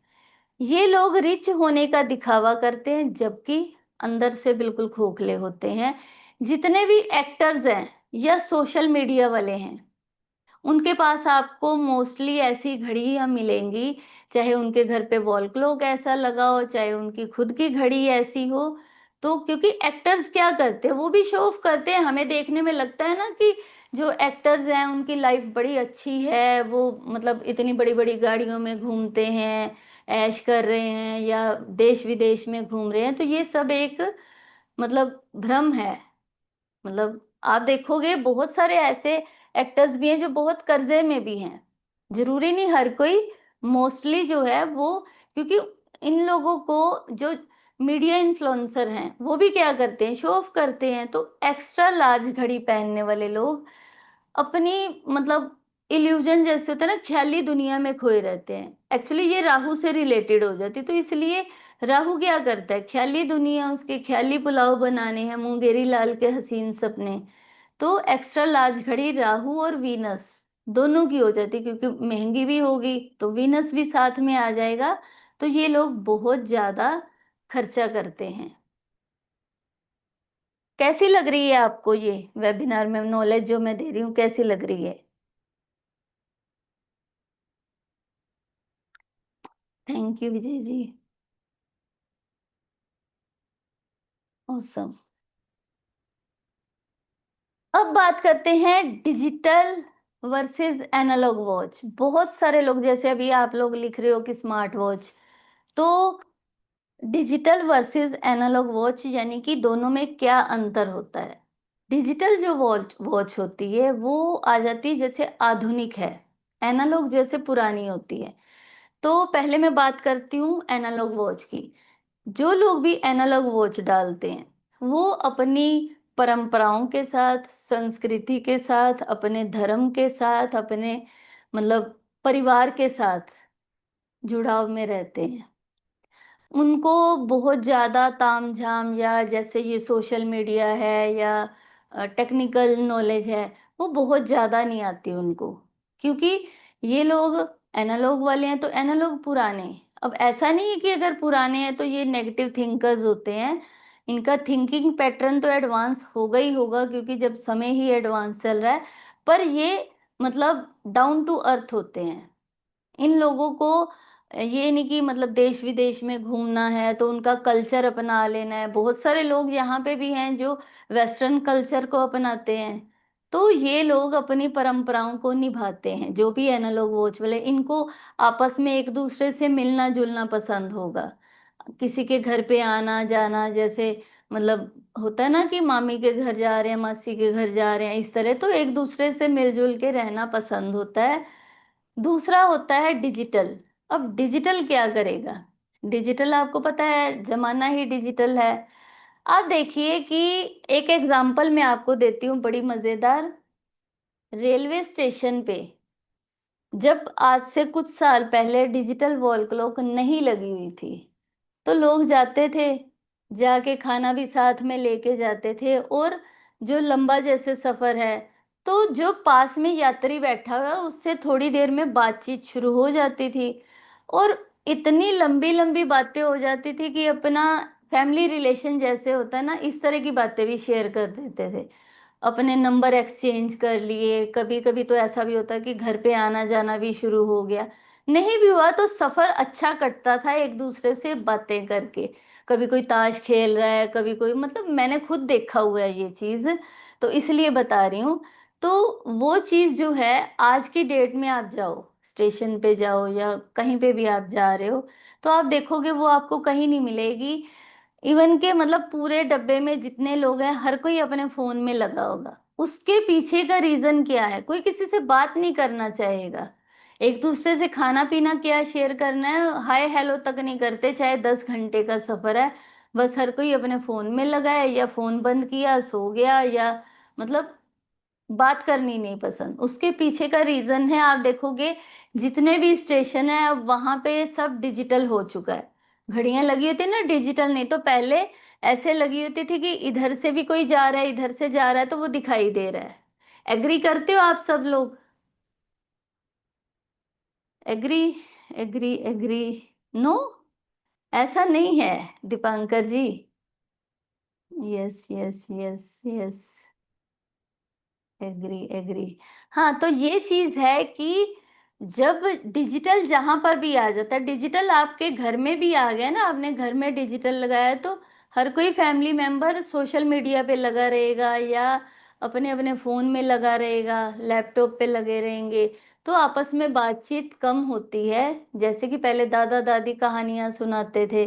ये लोग रिच होने का दिखावा करते हैं जबकि अंदर से बिल्कुल खोखले होते हैं। जितने भी एक्टर्स हैं या सोशल मीडिया वाले हैं, उनके पास आपको मोस्टली ऐसी घड़ियां मिलेंगी, चाहे उनके घर पे वॉल क्लॉक ऐसा लगा हो, चाहे उनकी खुद की घड़ी ऐसी हो। तो क्योंकि एक्टर्स क्या करते हैं, वो भी शो ऑफ करते हैं। हमें देखने में लगता है ना कि जो एक्टर्स हैं उनकी लाइफ बड़ी अच्छी है, वो मतलब इतनी बड़ी बड़ी गाड़ियों में घूमते हैं, ऐश कर रहे हैं या देश विदेश में घूम रहे हैं, तो ये सब एक मतलब भ्रम है। मतलब आप देखोगे बहुत सारे ऐसे एक्टर्स भी हैं जो बहुत कर्जे में भी हैं। जरूरी नहीं हर कोई, मोस्टली जो है वो, क्योंकि इन लोगों को जो मीडिया इन्फ्लुएंसर हैं वो भी क्या करते हैं, शो ऑफ करते हैं। तो एक्स्ट्रा लार्ज घड़ी पहनने वाले लोग अपनी मतलब इल्यूजन जैसे होता है ना, ख्याली दुनिया में खोए रहते हैं। एक्चुअली ये राहु से रिलेटेड हो जाती, तो इसलिए राहु क्या करता है, ख्याली दुनिया, उसके ख्याली पुलाव बनाने हैं, मुंगेरी लाल के हसीन सपने। तो एक्स्ट्रा लार्ज घड़ी राहु और वीनस दोनों की हो जाती, क्योंकि महंगी भी होगी तो वीनस भी साथ में आ जाएगा। तो ये लोग बहुत ज्यादा खर्चा करते हैं। कैसी लग रही है आपको ये वेबिनार में नॉलेज जो मैं दे रही हूँ, कैसी लग रही है? Thank you Vijay ji. Awesome. अब बात करते हैं डिजिटल वर्सेस एनालॉग वॉच। बहुत सारे लोग, जैसे अभी आप लोग लिख रहे हो कि स्मार्ट वॉच, तो डिजिटल वर्सेस एनालॉग वॉच यानी कि दोनों में क्या अंतर होता है। डिजिटल जो वॉच वॉच होती है वो आ जाती है जैसे आधुनिक है, एनालॉग जैसे पुरानी होती है। तो पहले मैं बात करती हूँ एनालॉग वॉच की। जो लोग भी एनालॉग वॉच डालते हैं वो अपनी परंपराओं के साथ, संस्कृति के साथ, अपने धर्म के साथ, अपने मतलब परिवार के साथ जुड़ाव में रहते हैं। उनको बहुत ज़्यादा तामझाम या जैसे ये सोशल मीडिया है या टेक्निकल नॉलेज है, वो बहुत ज़्यादा नहीं आती उनको, क्योंकि ये लोग एनालॉग वाले हैं। तो एनालॉग पुराने, अब ऐसा नहीं है कि अगर पुराने हैं तो ये नेगेटिव थिंकर्स होते हैं। इनका थिंकिंग पैटर्न तो एडवांस होगा ही होगा, क्योंकि जब समय ही एडवांस चल रहा है। पर ये मतलब डाउन टू अर्थ होते हैं। इन लोगों को ये नहीं कि मतलब देश विदेश में घूमना है तो उनका कल्चर अपना लेना है। बहुत सारे लोग यहाँ पे भी हैं जो वेस्टर्न कल्चर को अपनाते हैं। तो ये लोग अपनी परंपराओं को निभाते हैं। जो भी एनालॉग वॉच वाले, इनको आपस में एक दूसरे से मिलना जुलना पसंद होगा। किसी के घर पे आना जाना, जैसे मतलब होता है ना कि मामी के घर जा रहे हैं, मासी के घर जा रहे हैं, इस तरह तो एक दूसरे से मिलजुल के रहना पसंद होता है। दूसरा होता है डिजिटल। अब डिजिटल क्या करेगा? डिजिटल आपको पता है, जमाना ही डिजिटल है। आप देखिए कि एक एग्जांपल मैं आपको देती हूँ बड़ी मजेदार। रेलवे स्टेशन पे जब आज से कुछ साल पहले डिजिटल वॉल क्लॉक नहीं लगी हुई थी, तो लोग जाते थे, जाके खाना भी साथ में लेके जाते थे। और जो लंबा जैसे सफर है, तो जो पास में यात्री बैठा हुआ है उससे थोड़ी देर में बातचीत शुरू हो जाती थी। और इतनी लंबी लंबी बातें हो जाती थी कि अपना फैमिली रिलेशन जैसे होता है ना, इस तरह की बातें भी शेयर कर देते थे। अपने नंबर एक्सचेंज कर लिए। कभी कभी तो ऐसा भी होता है कि घर पे आना जाना भी शुरू हो गया। नहीं भी हुआ तो सफर अच्छा कटता था एक दूसरे से बातें करके। कभी कोई ताश खेल रहा है, कभी कोई, मतलब मैंने खुद देखा हुआ है ये चीज, तो इसलिए बता रही हूँ। तो वो चीज जो है, आज की डेट में आप जाओ, स्टेशन पे जाओ या कहीं पे भी आप जा रहे हो, तो आप देखोगे वो आपको कहीं नहीं मिलेगी। इवन के मतलब पूरे डब्बे में जितने लोग हैं हर कोई अपने फोन में लगा होगा। उसके पीछे का रीजन क्या है? कोई किसी से बात नहीं करना चाहेगा। एक दूसरे से खाना पीना क्या शेयर करना है, हाय हेलो तक नहीं करते, चाहे 10 घंटे का सफर है। बस हर कोई अपने फोन में लगा है, या फोन बंद किया सो गया, या मतलब बात करनी नहीं पसंद। उसके पीछे का रीजन है, आप देखोगे जितने भी स्टेशन है अब वहां पे सब डिजिटल हो चुका है। घड़ियां लगी होती है ना डिजिटल, नहीं तो पहले ऐसे लगी होती थी कि इधर से भी कोई जा रहा है, इधर से जा रहा है तो वो दिखाई दे रहा है। एग्री करते हो आप सब लोग? Agree, agree, agree. नो, ऐसा नहीं है Dipankar ji. Yes, yes, yes, yes. Agree, agree. हाँ, तो ये चीज है कि जब डिजिटल जहां पर भी आ जाता है, डिजिटल आपके घर में भी आ गया ना, आपने घर में डिजिटल लगाया है, तो हर कोई फैमिली मेंबर सोशल मीडिया पे लगा रहेगा, या अपने अपने फोन में लगा रहेगा, लैपटॉप पे लगे रहेंगे। तो आपस में बातचीत कम होती है। जैसे कि पहले दादा दादी कहानियां सुनाते थे।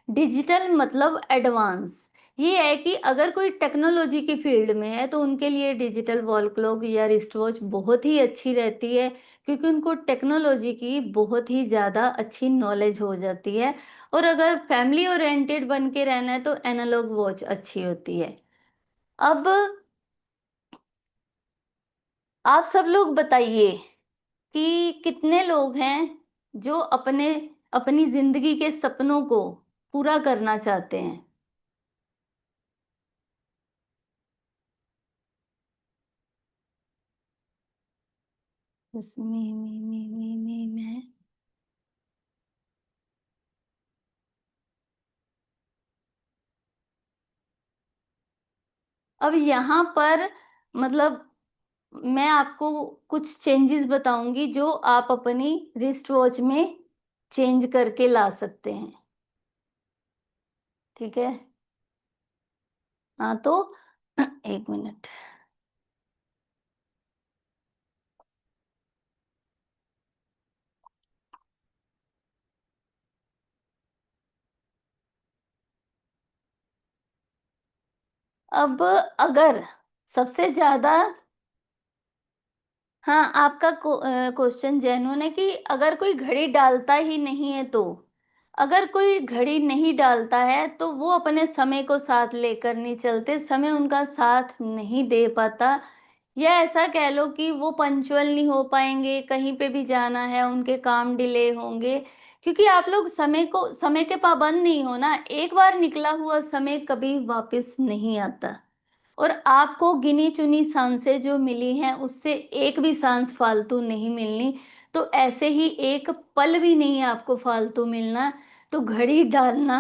डिजिटल मतलब एडवांस। ये है कि अगर कोई टेक्नोलॉजी की फील्ड में है तो उनके लिए डिजिटल वॉल क्लॉक या रिस्ट वॉच बहुत ही अच्छी रहती है, क्योंकि उनको टेक्नोलॉजी की बहुत ही ज़्यादा अच्छी नॉलेज हो जाती है। और अगर फैमिली ओरिएंटेड बन के रहना है तो एनालॉग वॉच अच्छी होती है। अब आप सब लोग बताइए कि कितने लोग हैं जो अपने अपनी जिंदगी के सपनों को पूरा करना चाहते हैं? इसमें मैं अब यहाँ पर मतलब मैं आपको कुछ चेंजेस बताऊंगी जो आप अपनी रिस्ट वॉच में चेंज करके ला सकते हैं। ठीक है। हाँ तो एक मिनट। अब अगर सबसे ज्यादा, हाँ आपका क्वेश्चन जेन्युइन है कि अगर कोई घड़ी डालता ही नहीं है तो, अगर कोई घड़ी नहीं डालता है तो वो अपने समय को साथ लेकर नहीं चलते, समय उनका साथ नहीं दे पाता। या ऐसा कह लो कि वो पंचुअल नहीं हो पाएंगे, कहीं पे भी जाना है उनके काम डिले होंगे। क्योंकि आप लोग समय के पाबंद नहीं हो ना, एक बार निकला हुआ समय कभी वापस नहीं आता। और आपको गिनी चुनी सांसें जो मिली हैं उससे एक भी सांस फालतू नहीं मिलनी। तो ऐसे ही एक पल भी नहीं आपको फालतू मिलना। तो घड़ी डालना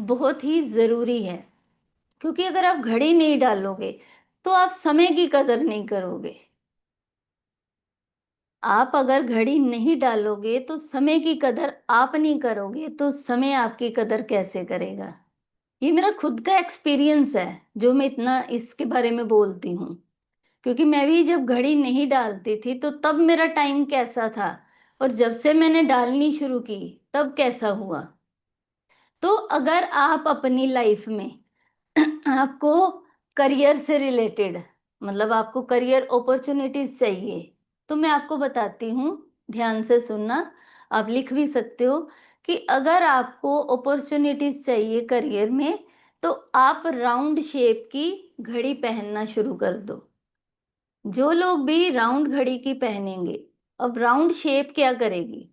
बहुत ही ज़रूरी है, क्योंकि अगर आप घड़ी नहीं डालोगे तो आप समय की कदर नहीं करोगे। आप अगर घड़ी नहीं डालोगे तो समय की कदर आप नहीं करोगे, तो समय आपकी कदर कैसे करेगा? ये मेरा खुद का एक्सपीरियंस है, जो मैं इतना इसके बारे में बोलती हूँ। क्योंकि मैं भी जब घड़ी नहीं डालती थी, तो तब मेरा टाइम कैसा था और जब से मैंने डालनी शुरू की, तब कैसा हुआ। तो अगर आप अपनी लाइफ में आपको करियर से रिलेटेड, मतलब आपको करियर अपॉर्चुनिटीज चाहिए, तो मैं आपको बताती हूँ, ध्यान से सुनना। आप लिख भी सकते हो कि अगर आपको अपॉर्चुनिटीज चाहिए करियर में, तो आप राउंड शेप की घड़ी पहनना शुरू कर दो। जो लोग भी राउंड घड़ी की पहनेंगे, अब राउंड शेप क्या करेगी?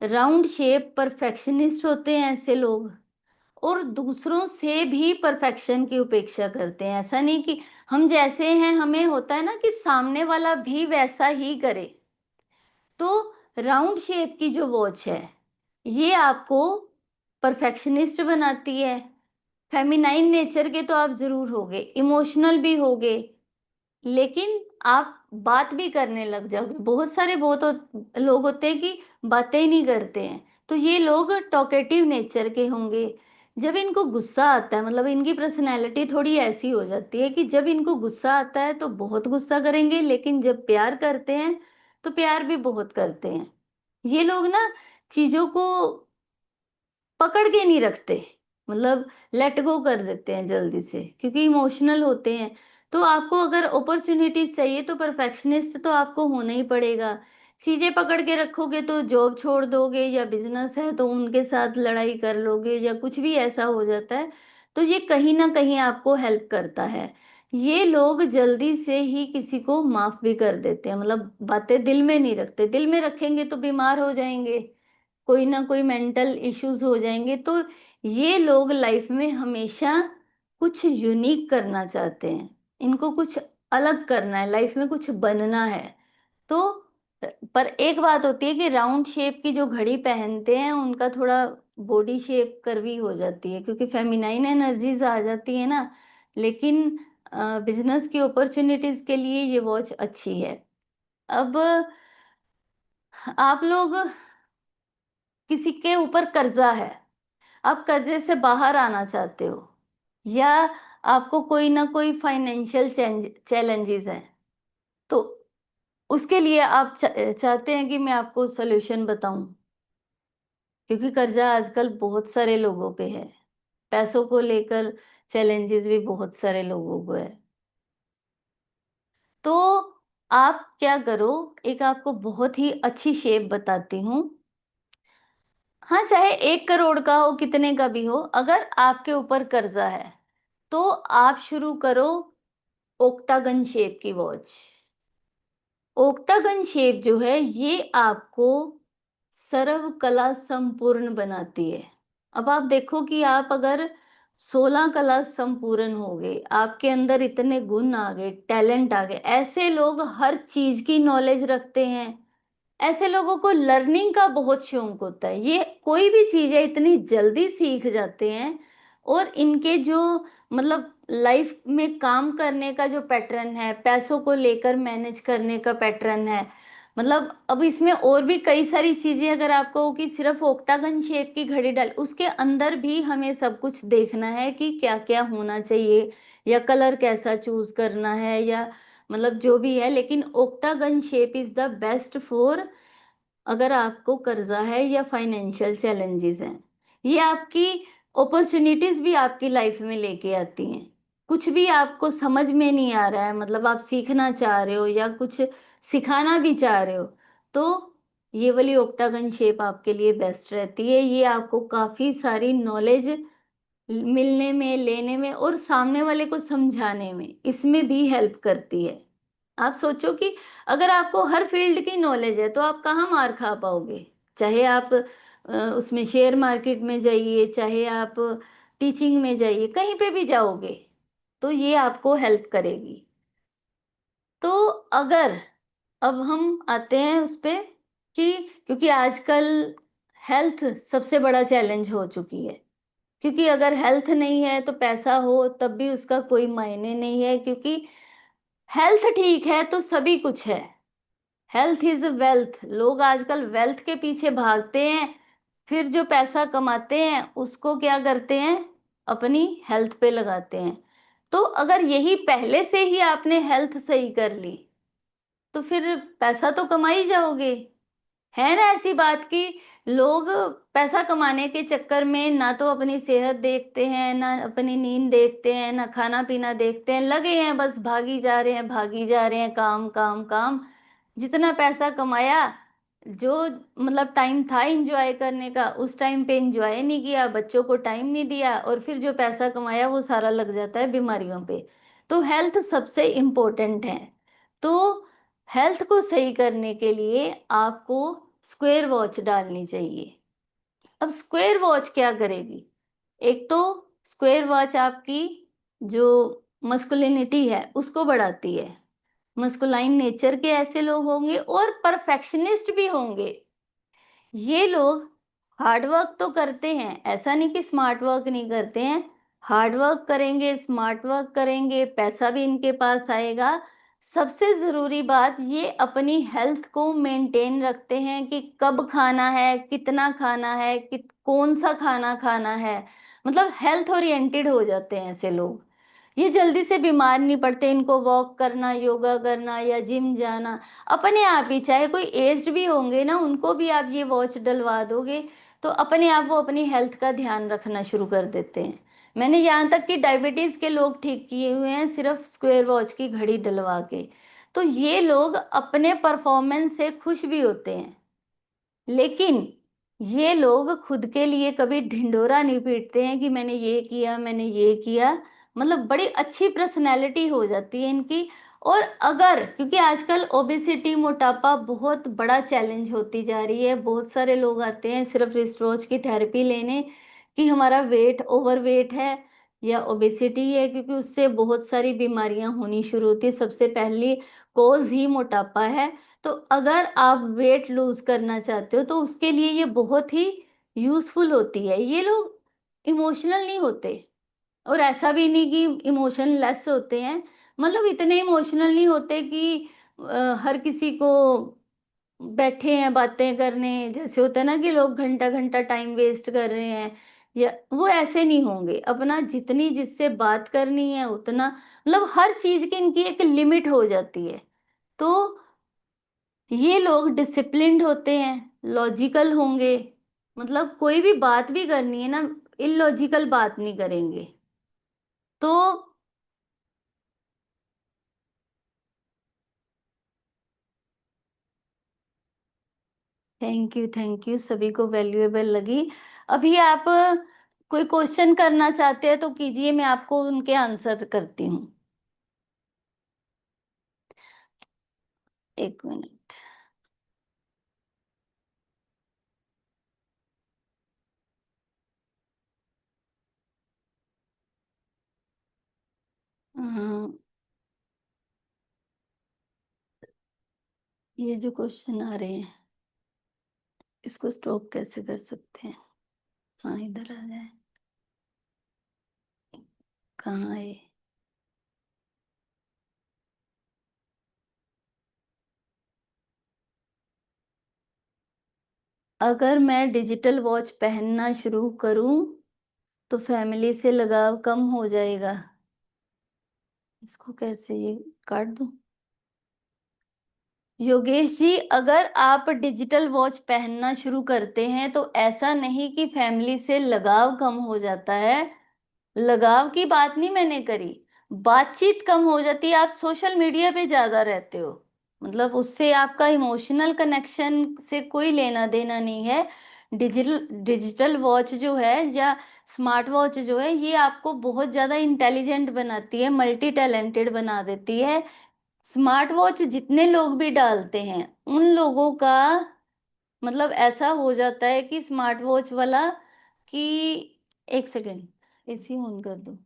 राउंड शेप परफेक्शनिस्ट होते हैं ऐसे लोग, और दूसरों से भी परफेक्शन की उपेक्षा करते हैं। ऐसा नहीं कि हम जैसे हैं, हमें होता है ना कि सामने वाला भी वैसा ही करे। तो राउंड शेप की जो वॉच है, ये आपको परफेक्शनिस्ट बनाती है। फेमिनाइन नेचर के तो आप जरूर होगे, इमोशनल भी होगे, लेकिन आप बात भी करने लग जाओगे। बहुत लोग होते हैं कि बातें ही नहीं करते हैं, तो ये लोग टॉकेटिव नेचर के होंगे। जब इनको गुस्सा आता है, मतलब इनकी पर्सनैलिटी थोड़ी ऐसी हो जाती है कि जब इनको गुस्सा आता है तो बहुत गुस्सा करेंगे, लेकिन जब प्यार करते हैं तो प्यार भी बहुत करते हैं। ये लोग ना चीजों को पकड़ के नहीं रखते, मतलब लेट गो कर देते हैं जल्दी से, क्योंकि इमोशनल होते हैं। तो आपको अगर अपॉर्चुनिटीज चाहिए तो परफेक्शनिस्ट तो आपको होना ही पड़ेगा। चीजें पकड़ के रखोगे तो जॉब छोड़ दोगे, या बिजनेस है तो उनके साथ लड़ाई कर लोगे, या कुछ भी ऐसा हो जाता है। तो ये कहीं ना कहीं आपको हेल्प करता है। ये लोग जल्दी से ही किसी को माफ भी कर देते हैं, मतलब बातें दिल में नहीं रखते। दिल में रखेंगे तो बीमार हो जाएंगे, कोई ना कोई मेंटल इश्यूज हो जाएंगे। तो ये लोग लाइफ में हमेशा कुछ यूनिक करना चाहते हैं, इनको कुछ अलग करना है, लाइफ में कुछ बनना है। तो पर एक बात होती है कि राउंड शेप की जो घड़ी पहनते हैं उनका थोड़ा बॉडी शेप कर्वी हो जाती है, क्योंकि फेमिनाइन एनर्जीज आ जाती है ना। लेकिन बिजनेस की अपॉर्चुनिटीज के लिए ये वॉच अच्छी है। अब आप लोग, किसी के ऊपर कर्जा है, आप कर्जे से बाहर आना चाहते हो, या आपको कोई ना कोई फाइनेंशियल चैलेंजेस हैं, तो उसके लिए आप चाहते हैं कि मैं आपको सॉल्यूशन बताऊं, क्योंकि कर्जा आजकल बहुत सारे लोगों पे है। पैसों को लेकर चैलेंजेस भी बहुत सारे लोगों को है। तो आप क्या करो, एक आपको बहुत ही अच्छी शेप बताती हूँ। हाँ, चाहे 1 करोड़ का हो, कितने का भी हो, अगर आपके ऊपर कर्जा है तो आप शुरू करो ओक्टागन शेप की वॉच। ओक्टागन शेप जो है ये आपको सर्व कला संपूर्ण बनाती है। अब आप देखो कि आप अगर 16 कला संपूर्ण हो गए, आपके अंदर इतने गुण आ गए, टैलेंट आ गए, ऐसे लोग हर चीज की नॉलेज रखते हैं। ऐसे लोगों को लर्निंग का बहुत शौक होता है, ये कोई भी चीज है इतनी जल्दी सीख जाते हैं। और इनके जो, मतलब लाइफ में काम करने का जो पैटर्न है, पैसों को लेकर मैनेज करने का पैटर्न है, मतलब अब इसमें और भी कई सारी चीजें, अगर आपको कि सिर्फ ओक्टागन शेप की घड़ी डाल, उसके अंदर भी हमें सब कुछ देखना है कि क्या क्या होना चाहिए, या कलर कैसा चूज करना है, या मतलब जो भी है। लेकिन octagon shape is the best for, अगर आपको कर्जा है या फाइनेंशियल चैलेंजेस हैं। ये आपकी अपॉर्चुनिटीज भी आपकी लाइफ में लेके आती हैं। कुछ भी आपको समझ में नहीं आ रहा है, मतलब आप सीखना चाह रहे हो या कुछ सिखाना भी चाह रहे हो, तो ये वाली ओक्टागन शेप आपके लिए बेस्ट रहती है। ये आपको काफी सारी नॉलेज मिलने में, लेने में और सामने वाले को समझाने में, इसमें भी हेल्प करती है। आप सोचो कि अगर आपको हर फील्ड की नॉलेज है तो आप कहाँ मार खा पाओगे। चाहे आप उसमें शेयर मार्केट में जाइए, चाहे आप टीचिंग में जाइए, कहीं पे भी जाओगे तो ये आपको हेल्प करेगी। तो अगर, अब हम आते हैं उस पे कि, क्योंकि आजकल हेल्थ सबसे बड़ा चैलेंज हो चुकी है, क्योंकि अगर हेल्थ नहीं है तो पैसा हो तब भी उसका कोई मायने नहीं है, क्योंकि हेल्थ ठीक है तो सभी कुछ है। Health is wealth. लोग आजकल वेल्थ के पीछे भागते हैं, फिर जो पैसा कमाते हैं उसको क्या करते हैं, अपनी हेल्थ पे लगाते हैं। तो अगर यही पहले से ही आपने हेल्थ सही कर ली तो फिर पैसा तो कमा ही जाओगे। है ना ऐसी बात कि लोग पैसा कमाने के चक्कर में ना तो अपनी सेहत देखते हैं, ना अपनी नींद देखते हैं, ना खाना पीना देखते हैं, लगे हैं बस भागी जा रहे हैं, भागी जा रहे हैं, काम काम काम। जितना पैसा कमाया, जो मतलब टाइम था एंजॉय करने का उस टाइम पे एंजॉय नहीं किया, बच्चों को टाइम नहीं दिया, और फिर जो पैसा कमाया वो सारा लग जाता है बीमारियों पे। तो हेल्थ सबसे इम्पोर्टेंट है। तो हेल्थ को सही करने के लिए आपको स्क्वायर वॉच डालनी चाहिए। अब स्क्वायर वॉच क्या करेगी? एक तो स्क्वायर वॉच आपकी जो मस्कुलिनिटी है उसको बढ़ाती है। मस्कुलाइन नेचर के ऐसे लोग होंगे और परफेक्शनिस्ट भी होंगे। ये लोग हार्ड वर्क तो करते हैं, ऐसा नहीं कि स्मार्ट वर्क नहीं करते हैं। हार्ड वर्क करेंगे, स्मार्ट वर्क करेंगे, पैसा भी इनके पास आएगा। सबसे जरूरी बात, ये अपनी हेल्थ को मेंटेन रखते हैं कि कब खाना है, कितना खाना है, कौन सा खाना खाना है। मतलब हेल्थ ओरिएंटेड हो जाते हैं ऐसे लोग। ये जल्दी से बीमार नहीं पड़ते। इनको वॉक करना, योगा करना या जिम जाना अपने आप ही, चाहे कोई एज्ड भी होंगे ना उनको भी आप ये वॉच डलवा दोगे तो अपने आप वो अपनी हेल्थ का ध्यान रखना शुरू कर देते हैं। मैंने यहाँ तक कि डायबिटीज के लोग ठीक किए हुए हैं सिर्फ स्क्वायर वॉच की घड़ी डलवा के। तो ये लोग अपने परफॉर्मेंस से खुश भी होते हैं, लेकिन ये लोग खुद के लिए कभी ढिंढोरा नहीं पीटते हैं कि मैंने ये किया, मैंने ये किया। मतलब बड़ी अच्छी पर्सनैलिटी हो जाती है इनकी। और अगर, क्योंकि आजकल ओबेसिटी, मोटापा बहुत बड़ा चैलेंज होती जा रही है, बहुत सारे लोग आते हैं सिर्फ रिस्ट रोज की थेरेपी लेने कि हमारा वेट, ओवर वेट है या ओबेसिटी है, क्योंकि उससे बहुत सारी बीमारियां होनी शुरू होती है। सबसे पहली कोज ही मोटापा है। तो अगर आप वेट लूज करना चाहते हो तो उसके लिए ये बहुत ही यूजफुल होती है। ये लोग इमोशनल नहीं होते, और ऐसा भी नहीं कि इमोशन लेस होते हैं। मतलब इतने इमोशनल नहीं होते कि हर किसी को बैठे हैं बातें करने, जैसे होता है ना कि लोग घंटा घंटा टाइम वेस्ट कर रहे हैं, या वो ऐसे नहीं होंगे। अपना जितनी जिससे बात करनी है उतना, मतलब हर चीज की इनकी एक लिमिट हो जाती है। तो ये लोग डिसिप्लिन्ड होते हैं, लॉजिकल होंगे। मतलब कोई भी बात भी करनी है ना, इलॉजिकल बात नहीं करेंगे। तो थैंक यू, सभी को वैल्यूएबल लगी। अभी आप कोई क्वेश्चन करना चाहते हैं तो कीजिए, मैं आपको उनके आंसर करती हूँ। एक मिनट। हाँ, ये जो क्वेश्चन आ रहे हैं इसको स्टॉप कैसे कर सकते हैं? हाँ, इधर आ जाए। कहाँ है? अगर मैं डिजिटल वॉच पहनना शुरू करूं तो फैमिली से लगाव कम हो जाएगा। इसको कैसे ये काट दूं? योगेश जी, अगर आप डिजिटल वॉच पहनना शुरू करते हैं तो ऐसा नहीं कि फैमिली से लगाव कम हो जाता है। लगाव की बात नहीं मैंने करी, बातचीत कम हो जाती है। आप सोशल मीडिया पे ज्यादा रहते हो, मतलब उससे आपका इमोशनल कनेक्शन से कोई लेना देना नहीं है। डिजिटल डिजिटल वॉच जो है या स्मार्ट वॉच जो है, ये आपको बहुत ज्यादा इंटेलिजेंट बनाती है, मल्टी टैलेंटेड बना देती है। स्मार्ट वॉच जितने लोग भी डालते हैं उन लोगों का मतलब ऐसा हो जाता है कि स्मार्ट वॉच वाला कि, एक सेकेंड, एसी ऑन कर दो।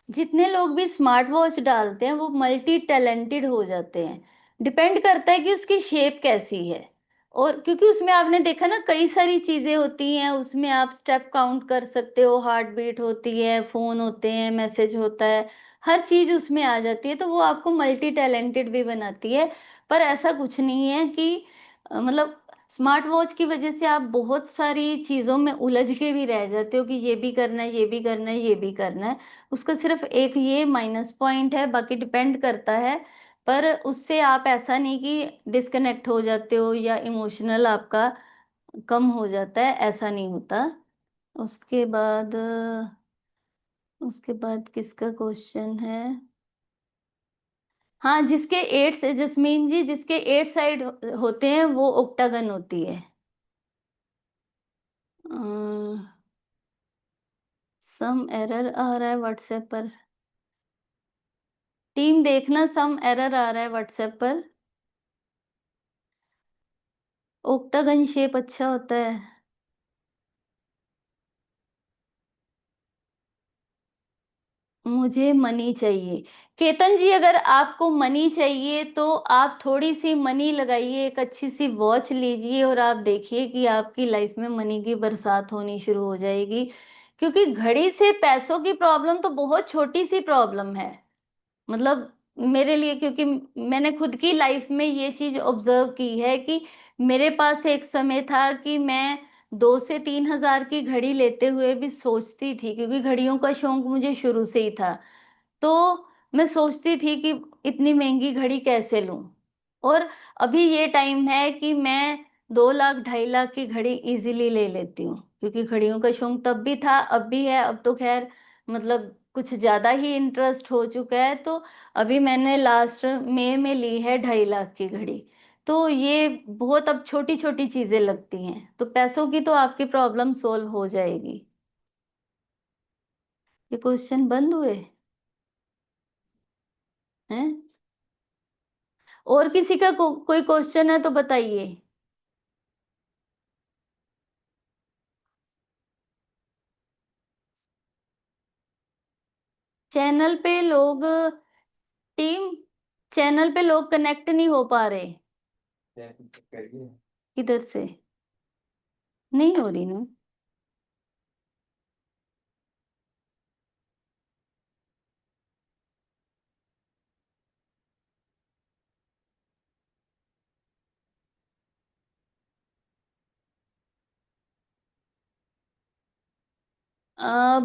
जितने लोग भी स्मार्ट वॉच डालते हैं वो मल्टी टैलेंटेड हो जाते हैं। डिपेंड करता है कि उसकी शेप कैसी है। और क्योंकि उसमें आपने देखा ना, कई सारी चीजें होती हैं उसमें, आप स्टेप काउंट कर सकते हो, हार्ट बीट होती है, फोन होते हैं, मैसेज होता है, हर चीज उसमें आ जाती है, तो वो आपको मल्टी टैलेंटेड भी बनाती है। पर ऐसा कुछ नहीं है कि मतलब स्मार्ट वॉच की वजह से आप बहुत सारी चीजों में उलझ के भी रह जाते हो कि ये भी करना है, ये भी करना है, ये भी करना है। उसका सिर्फ एक ये माइनस पॉइंट है, बाकी डिपेंड करता है। पर उससे आप ऐसा नहीं कि डिस्कनेक्ट हो जाते हो या इमोशनल आपका कम हो जाता है, ऐसा नहीं होता। उसके बाद उसके बाद किसका क्वेश्चन है? हाँ, जिसके एट से जस्मीन जी, जिसके एट साइड होते हैं वो ओक्टागन होती है। सम एरर आ रहा है व्हाट्सएप पर। टीम देखना, सम एरर आ रहा है व्हाट्सएप पर। ओक्टागन शेप अच्छा होता है। मुझे मनी चाहिए। केतन जी, अगर आपको मनी चाहिए तो आप थोड़ी सी मनी लगाइए, एक अच्छी सी वॉच लीजिए और आप देखिए कि आपकी लाइफ में मनी की बरसात होनी शुरू हो जाएगी। क्योंकि घड़ी से पैसों की प्रॉब्लम तो बहुत छोटी सी प्रॉब्लम है, मतलब मेरे लिए, क्योंकि मैंने खुद की लाइफ में ये चीज ऑब्जर्व की है कि मेरे पास एक समय था कि मैं 2 से 3 हजार की घड़ी लेते हुए भी सोचती थी, क्योंकि घड़ियों का शौक मुझे शुरू से ही था। तो मैं सोचती थी कि इतनी महंगी घड़ी कैसे लूं। और अभी ये टाइम है कि मैं 2 लाख 2.5 लाख की घड़ी इजीली ले लेती हूँ, क्योंकि घड़ियों का शौक तब भी था, अब भी है, अब तो खैर मतलब कुछ ज्यादा ही इंटरेस्ट हो चुका है। तो अभी मैंने लास्ट मई में ली है 2.5 लाख की घड़ी। तो ये बहुत अब छोटी छोटी चीजें लगती हैं, तो पैसों की तो आपकी प्रॉब्लम सोल्व हो जाएगी। ये क्वेश्चन बंद हुए हैं? और किसी का कोई क्वेश्चन है तो बताइए। चैनल पे लोग, टीम, चैनल पे लोग कनेक्ट नहीं हो पा रहे। किधर से? नहीं हो रही ना।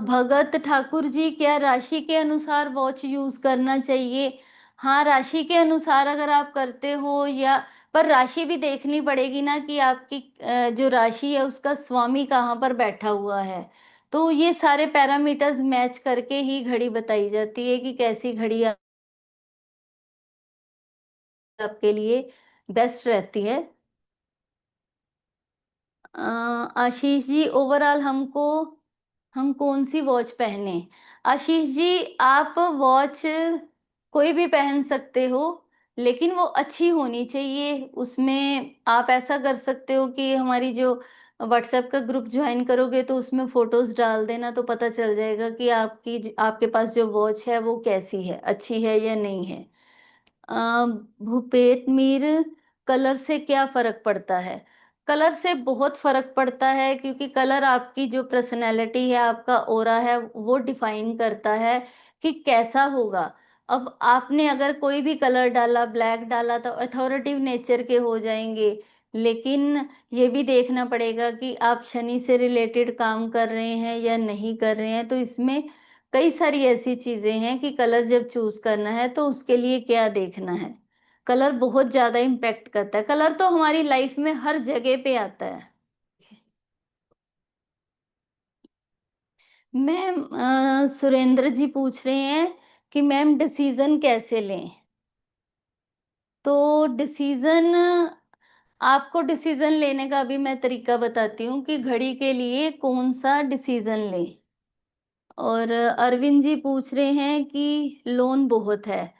भगत ठाकुर जी, क्या राशि के अनुसार वॉच यूज करना चाहिए? हाँ, राशि के अनुसार अगर आप करते हो या, पर राशि भी देखनी पड़ेगी ना कि आपकी जो राशि है उसका स्वामी कहाँ पर बैठा हुआ है। तो ये सारे पैरामीटर्स मैच करके ही घड़ी बताई जाती है कि कैसी घड़ी आपके लिए बेस्ट रहती है। अ, आशीष जी, ओवरऑल हम कौन सी वॉच पहने? आशीष जी, आप वॉच कोई भी पहन सकते हो, लेकिन वो अच्छी होनी चाहिए। उसमें आप ऐसा कर सकते हो कि हमारी जो व्हाट्सएप का ग्रुप ज्वाइन करोगे तो उसमें फोटोज डाल देना, तो पता चल जाएगा कि आपके पास जो वॉच है वो कैसी है, अच्छी है या नहीं है। भूपेट मीर, कलर से क्या फर्क पड़ता है? कलर से बहुत फर्क पड़ता है, क्योंकि कलर आपकी जो पर्सनैलिटी है, आपका ओरा है, वो डिफाइन करता है कि कैसा होगा। अब आपने अगर कोई भी कलर डाला, ब्लैक डाला, तो अथॉरिटिव नेचर के हो जाएंगे। लेकिन ये भी देखना पड़ेगा कि आप शनि से रिलेटेड काम कर रहे हैं या नहीं कर रहे हैं, तो इसमें कई सारी ऐसी चीजें हैं कि कलर जब चूज करना है तो उसके लिए क्या देखना है। कलर बहुत ज्यादा इम्पेक्ट करता है, कलर तो हमारी लाइफ में हर जगह पे आता है। मैम, सुरेंद्र जी पूछ रहे हैं कि मैम डिसीजन कैसे लें? तो डिसीजन, आपको डिसीजन लेने का भी मैं तरीका बताती हूँ कि घड़ी के लिए कौन सा डिसीजन लें। और अरविंद जी पूछ रहे हैं कि लोन बहुत है।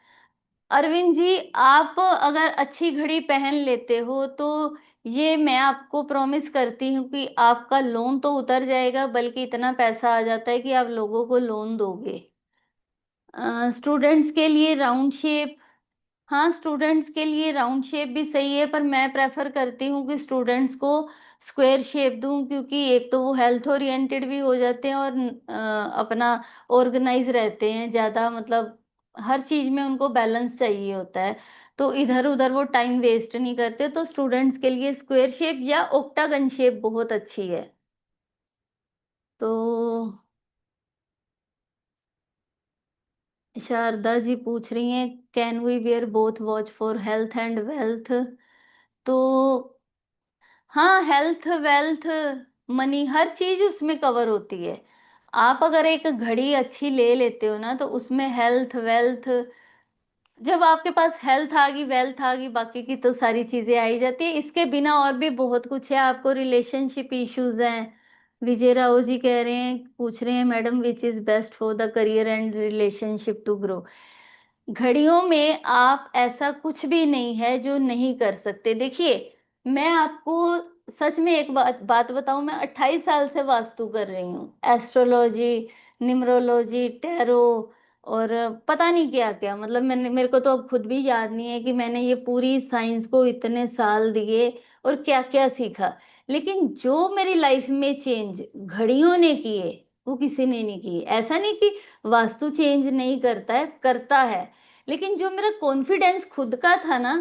अरविंद जी, आप अगर अच्छी घड़ी पहन लेते हो तो ये मैं आपको प्रॉमिस करती हूँ कि आपका लोन तो उतर जाएगा, बल्कि इतना पैसा आ जाता है कि आप लोगों को लोन दोगे। स्टूडेंट्स के लिए राउंड शेप, हाँ, स्टूडेंट्स के लिए राउंड शेप भी सही है, पर मैं प्रेफर करती हूँ कि स्टूडेंट्स को स्क्वायर शेप दूं, क्योंकि एक तो वो हेल्थ ओरिएंटेड भी हो जाते हैं और अपना ऑर्गेनाइज रहते हैं ज़्यादा, मतलब हर चीज़ में उनको बैलेंस चाहिए होता है। तो इधर उधर वो टाइम वेस्ट नहीं करते, तो स्टूडेंट्स के लिए स्क्वायर शेप या ऑक्टागन शेप बहुत अच्छी है। तो शारदा जी पूछ रही हैं, can we wear both watch for health and wealth? तो हाँ, हेल्थ वेल्थ मनी हर चीज उसमें कवर होती है। आप अगर एक घड़ी अच्छी ले लेते हो ना, तो उसमें हेल्थ वेल्थ, जब आपके पास हेल्थ आ गई वेल्थ आ गई, बाकी की तो सारी चीजें आ ही जाती है। इसके बिना और भी बहुत कुछ है। आपको रिलेशनशिप इश्यूज हैं, विजय राव जी कह रहे हैं, पूछ रहे हैं madam which is best for the career and relationship to grow. घड़ियों में आप ऐसा कुछ भी नहीं है जो नहीं कर सकते। देखिए, मैं आपको सच में एक बात बात बताऊं, मैं 28 साल से वास्तु कर रही हूँ, एस्ट्रोलॉजी, न्यूमरोलॉजी, टैरो, और पता नहीं क्या क्या, मतलब मैंने, मेरे को तो अब खुद भी याद नहीं है कि मैंने ये पूरी साइंस को इतने साल दिए और क्या क्या सीखा। लेकिन जो मेरी लाइफ में चेंज घड़ियों ने किए, वो किसी ने नहीं किए। ऐसा नहीं कि वास्तु चेंज नहीं करता है, करता है। लेकिन जो मेरा कॉन्फिडेंस खुद का था ना,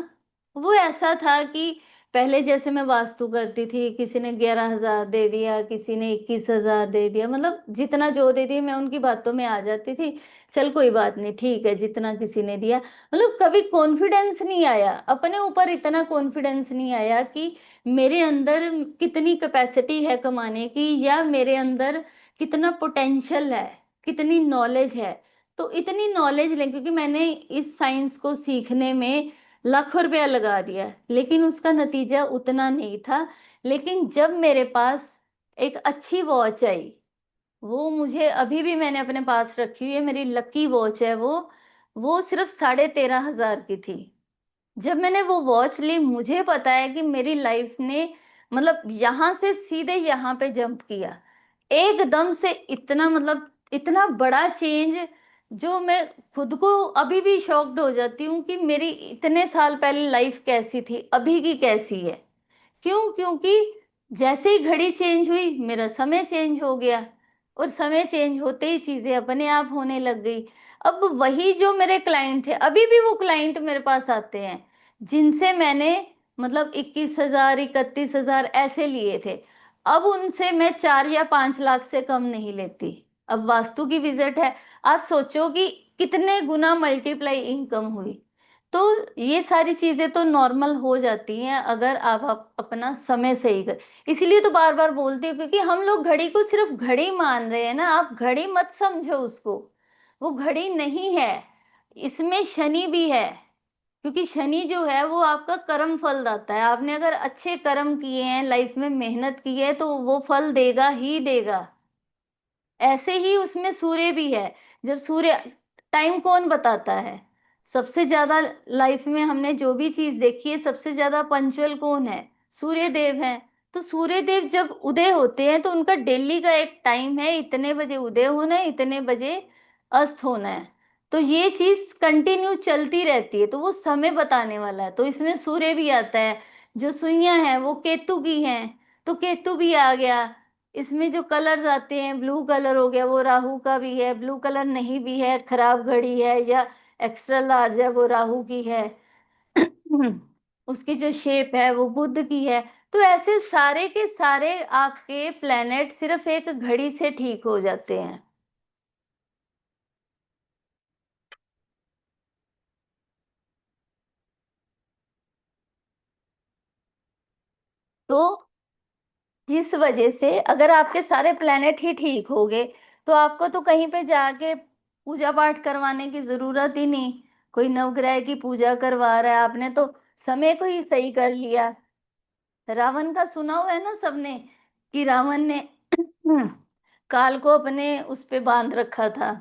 वो ऐसा था कि पहले जैसे मैं वास्तु करती थी, किसी ने 11,000 दे दिया, किसी ने 21,000 दे दिया, मतलब जितना जो दे दिया मैं उनकी बातों में आ जाती थी। चल कोई बात नहीं, ठीक है, जितना किसी ने दिया। मतलब कभी कॉन्फिडेंस नहीं आया, अपने ऊपर इतना कॉन्फिडेंस नहीं आया कि मेरे अंदर कितनी कैपेसिटी है कमाने की, या मेरे अंदर कितना पोटेंशियल है, कितनी नॉलेज है। तो इतनी नॉलेज लें, क्योंकि मैंने इस साइंस को सीखने में लाखों रुपया लगा दिया, लेकिन उसका नतीजा उतना नहीं था। लेकिन जब मेरे पास एक अच्छी वॉच आई, वो मुझे अभी भी मैंने अपने पास रखी हुई है, मेरी लकी वॉच है वो सिर्फ 13,500 की थी। जब मैंने वो वॉच ली, मुझे पता है कि मेरी लाइफ ने, मतलब यहाँ से सीधे यहाँ पे जंप किया एकदम से, इतना मतलब इतना बड़ा चेंज, जो मैं खुद को अभी भी शॉक्ड हो जाती हूँ कि मेरी इतने साल पहले लाइफ कैसी थी, अभी की कैसी है। क्यों? क्योंकि जैसे ही घड़ी चेंज हुई, मेरा समय चेंज हो गया, और समय चेंज होते ही चीजें अपने आप होने लग गई। अब वही जो मेरे क्लाइंट थे, अभी भी वो क्लाइंट मेरे पास आते हैं, जिनसे मैंने मतलब 21,000 31,000 ऐसे लिए थे, अब उनसे मैं 4 या 5 लाख से कम नहीं लेती। अब वास्तु की विजिट है, आप सोचो कि कितने गुना मल्टीप्लाई इनकम हुई। तो ये सारी चीजें तो नॉर्मल हो जाती हैं अगर आप अपना समय सही कर। इसीलिए तो बार बार बोलती हूँ, क्योंकि हम लोग घड़ी को सिर्फ घड़ी मान रहे हैं ना, आप घड़ी मत समझो उसको, वो घड़ी नहीं है, इसमें शनि भी है। क्योंकि शनि जो है वो आपका कर्म फल दाता है। आपने अगर अच्छे कर्म किए हैं, लाइफ में मेहनत की है, तो वो फल देगा ही देगा। ऐसे ही उसमें सूर्य भी है। जब सूर्य, टाइम कौन बताता है? सबसे ज्यादा लाइफ में हमने जो भी चीज देखी है, सबसे ज्यादा पंचुअल कौन है? सूर्य देव है। तो सूर्य देव जब उदय होते हैं, तो उनका डेली का एक टाइम है, इतने बजे उदय होना है, इतने बजे अस्त होना है। तो ये चीज कंटिन्यू चलती रहती है, तो वो समय बताने वाला है। तो इसमें सूर्य भी आता है। जो सुइयां हैं वो केतु की हैं, तो केतु भी आ गया। इसमें जो कलर्स आते हैं, ब्लू कलर हो गया, वो राहु का भी है। ब्लू कलर नहीं भी है, खराब घड़ी है या एक्स्ट्रा लार्ज है, वो राहु की है। उसकी जो शेप है वो बुध की है। तो ऐसे सारे के सारे आपके प्लेनेट सिर्फ एक घड़ी से ठीक हो जाते हैं। तो जिस वजह से अगर आपके सारे प्लेनेट ही ठीक हो गए, तो आपको तो कहीं पे जाके पूजा पाठ करवाने की जरूरत ही नहीं। कोई नवग्रह की पूजा करवा रहा है, आपने तो समय को ही सही कर लिया। रावण का सुना हुआ है ना सबने, कि रावण ने काल को अपने उस पे बांध रखा था।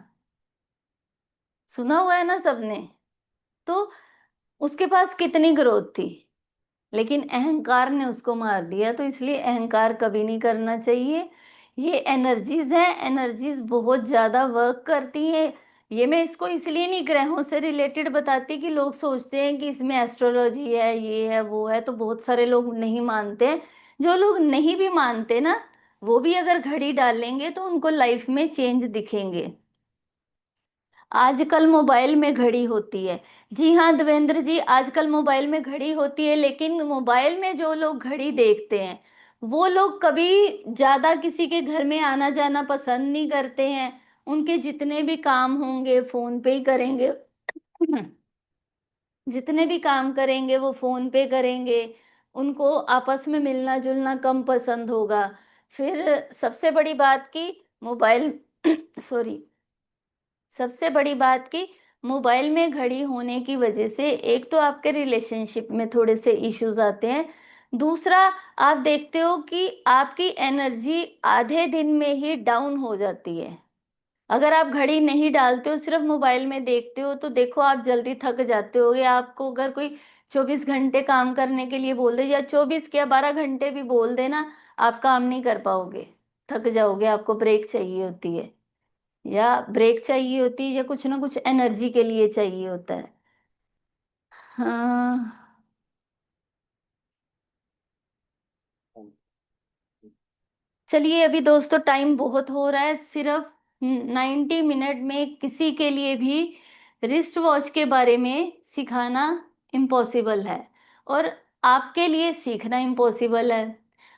सुना हुआ है ना सबने। तो उसके पास कितनी ग्रोथ थी, लेकिन अहंकार ने उसको मार दिया। तो इसलिए अहंकार कभी नहीं करना चाहिए। ये एनर्जीज हैं, एनर्जीज बहुत ज्यादा वर्क करती हैं। ये मैं इसको इसलिए नहीं ग्रहों से रिलेटेड बताती कि लोग सोचते हैं कि इसमें एस्ट्रोलॉजी है, ये है वो है, तो बहुत सारे लोग नहीं मानते हैं। जो लोग नहीं भी मानते ना, वो भी अगर घड़ी डालेंगे तो उनको लाइफ में चेंज दिखेंगे। आजकल मोबाइल में घड़ी होती है। जी हाँ देवेंद्र जी, आजकल मोबाइल में घड़ी होती है, लेकिन मोबाइल में जो लोग घड़ी देखते हैं वो लोग कभी ज्यादा किसी के घर में आना जाना पसंद नहीं करते हैं। उनके जितने भी काम होंगे फोन पे ही करेंगे। जितने भी काम करेंगे वो फोन पे करेंगे। उनको आपस में मिलना जुलना कम पसंद होगा। फिर सबसे बड़ी बात की मोबाइल सॉरी, सबसे बड़ी बात कि मोबाइल में घड़ी होने की वजह से एक तो आपके रिलेशनशिप में थोड़े से इश्यूज आते हैं। दूसरा, आप देखते हो कि आपकी एनर्जी आधे दिन में ही डाउन हो जाती है। अगर आप घड़ी नहीं डालते हो, सिर्फ मोबाइल में देखते हो, तो देखो आप जल्दी थक जाते हो। या आपको अगर कोई 24 घंटे काम करने के लिए बोल दे, या 24 क्या 12 घंटे भी बोल देना, आप काम नहीं कर पाओगे, थक जाओगे, आपको ब्रेक चाहिए होती है। या ब्रेक चाहिए होती है, या कुछ ना कुछ एनर्जी के लिए चाहिए होता है। हाँ। चलिए अभी दोस्तों टाइम बहुत हो रहा है। सिर्फ 90 मिनट में किसी के लिए भी रिस्ट वॉच के बारे में सिखाना इम्पॉसिबल है, और आपके लिए सीखना इम्पॉसिबल है।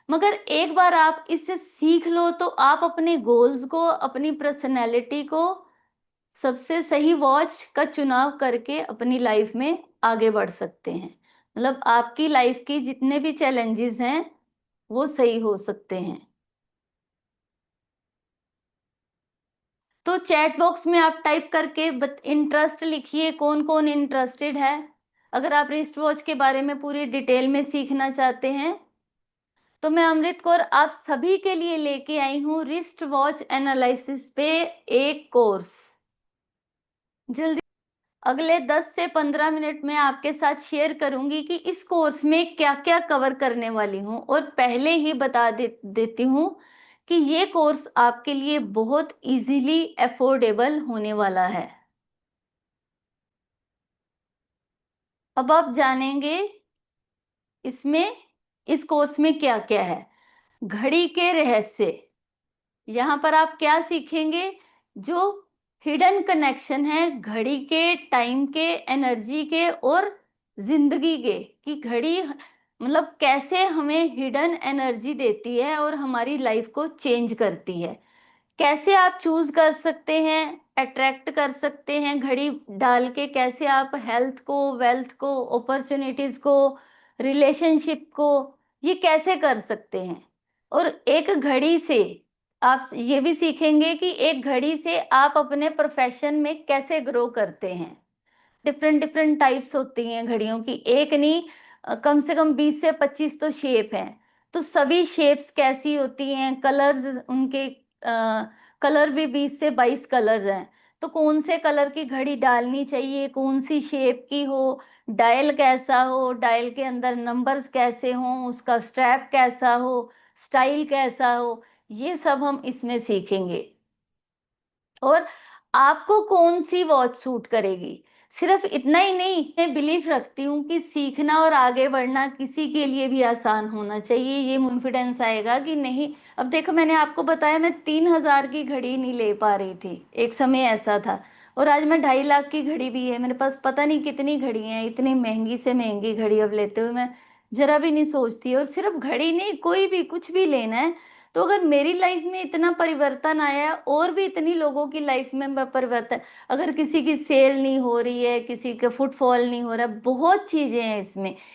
मगर एक बार आप इससे सीख लो तो आप अपने गोल्स को, अपनी पर्सनैलिटी को, सबसे सही वॉच का चुनाव करके अपनी लाइफ में आगे बढ़ सकते हैं। मतलब आपकी लाइफ की जितने भी चैलेंजेस हैं वो सही हो सकते हैं। तो चैट बॉक्स में आप टाइप करके इंटरेस्ट लिखिए, कौन कौन इंटरेस्टेड है। अगर आप रिस्ट वॉच के बारे में पूरी डिटेल में सीखना चाहते हैं, तो मैं अमृत कौर आप सभी के लिए लेके आई हूँ रिस्ट वॉच एनालिसिस पे एक कोर्स। जल्दी अगले 10 से 15 मिनट में आपके साथ शेयर करूंगी कि इस कोर्स में क्या क्या कवर करने वाली हूँ, और पहले ही बता देती हूँ कि ये कोर्स आपके लिए बहुत इजीली अफोर्डेबल होने वाला है। अब आप जानेंगे इसमें, इस कोर्स में क्या क्या है। घड़ी के रहस्य, यहाँ पर आप क्या सीखेंगे, जो हिडन कनेक्शन है घड़ी के, टाइम के, एनर्जी के और जिंदगी के, कि घड़ी मतलब कैसे हमें हिडन एनर्जी देती है और हमारी लाइफ को चेंज करती है। कैसे आप चूज कर सकते हैं, अट्रैक्ट कर सकते हैं घड़ी डाल के, कैसे आप हेल्थ को, वेल्थ को, अपॉर्चुनिटीज को, रिलेशनशिप को, ये कैसे कर सकते हैं। और एक घड़ी से आप ये भी सीखेंगे कि एक घड़ी से आप अपने प्रोफेशन में कैसे ग्रो करते हैं। डिफरेंट डिफरेंट टाइप्स होती हैं घड़ियों की, एक नहीं, कम से कम 20 से 25 तो शेप हैं। तो सभी शेप्स कैसी होती हैं, कलर्स उनके, कलर भी 20 से 22 कलर्स हैं। तो कौन से कलर की घड़ी डालनी चाहिए, कौन सी शेप की हो, डायल कैसा हो, डायल के अंदर नंबर्स कैसे हों, उसका स्ट्रैप कैसा हो, स्टाइल कैसा हो, ये सब हम इसमें सीखेंगे। और आपको कौन सी वॉच सूट करेगी। सिर्फ इतना ही नहीं, मैं बिलीफ रखती हूँ कि सीखना और आगे बढ़ना किसी के लिए भी आसान होना चाहिए। ये कॉन्फिडेंस आएगा कि नहीं, अब देखो मैंने आपको बताया मैं 3,000 की घड़ी नहीं ले पा रही थी, एक समय ऐसा था। और आज मैं 2.5 लाख की घड़ी भी है मेरे पास, पता नहीं कितनी घड़ी हैं, इतनी महंगी से महंगी घड़ी अब लेते हुए मैं जरा भी नहीं सोचती। और सिर्फ घड़ी नहीं, कोई भी कुछ भी लेना है, तो अगर मेरी लाइफ में इतना परिवर्तन आया है, और भी इतनी लोगों की लाइफ में परिवर्तन, अगर किसी की सेल नहीं हो रही है, किसी का फुटफॉल नहीं हो रहा है, बहुत चीजें हैं इसमें।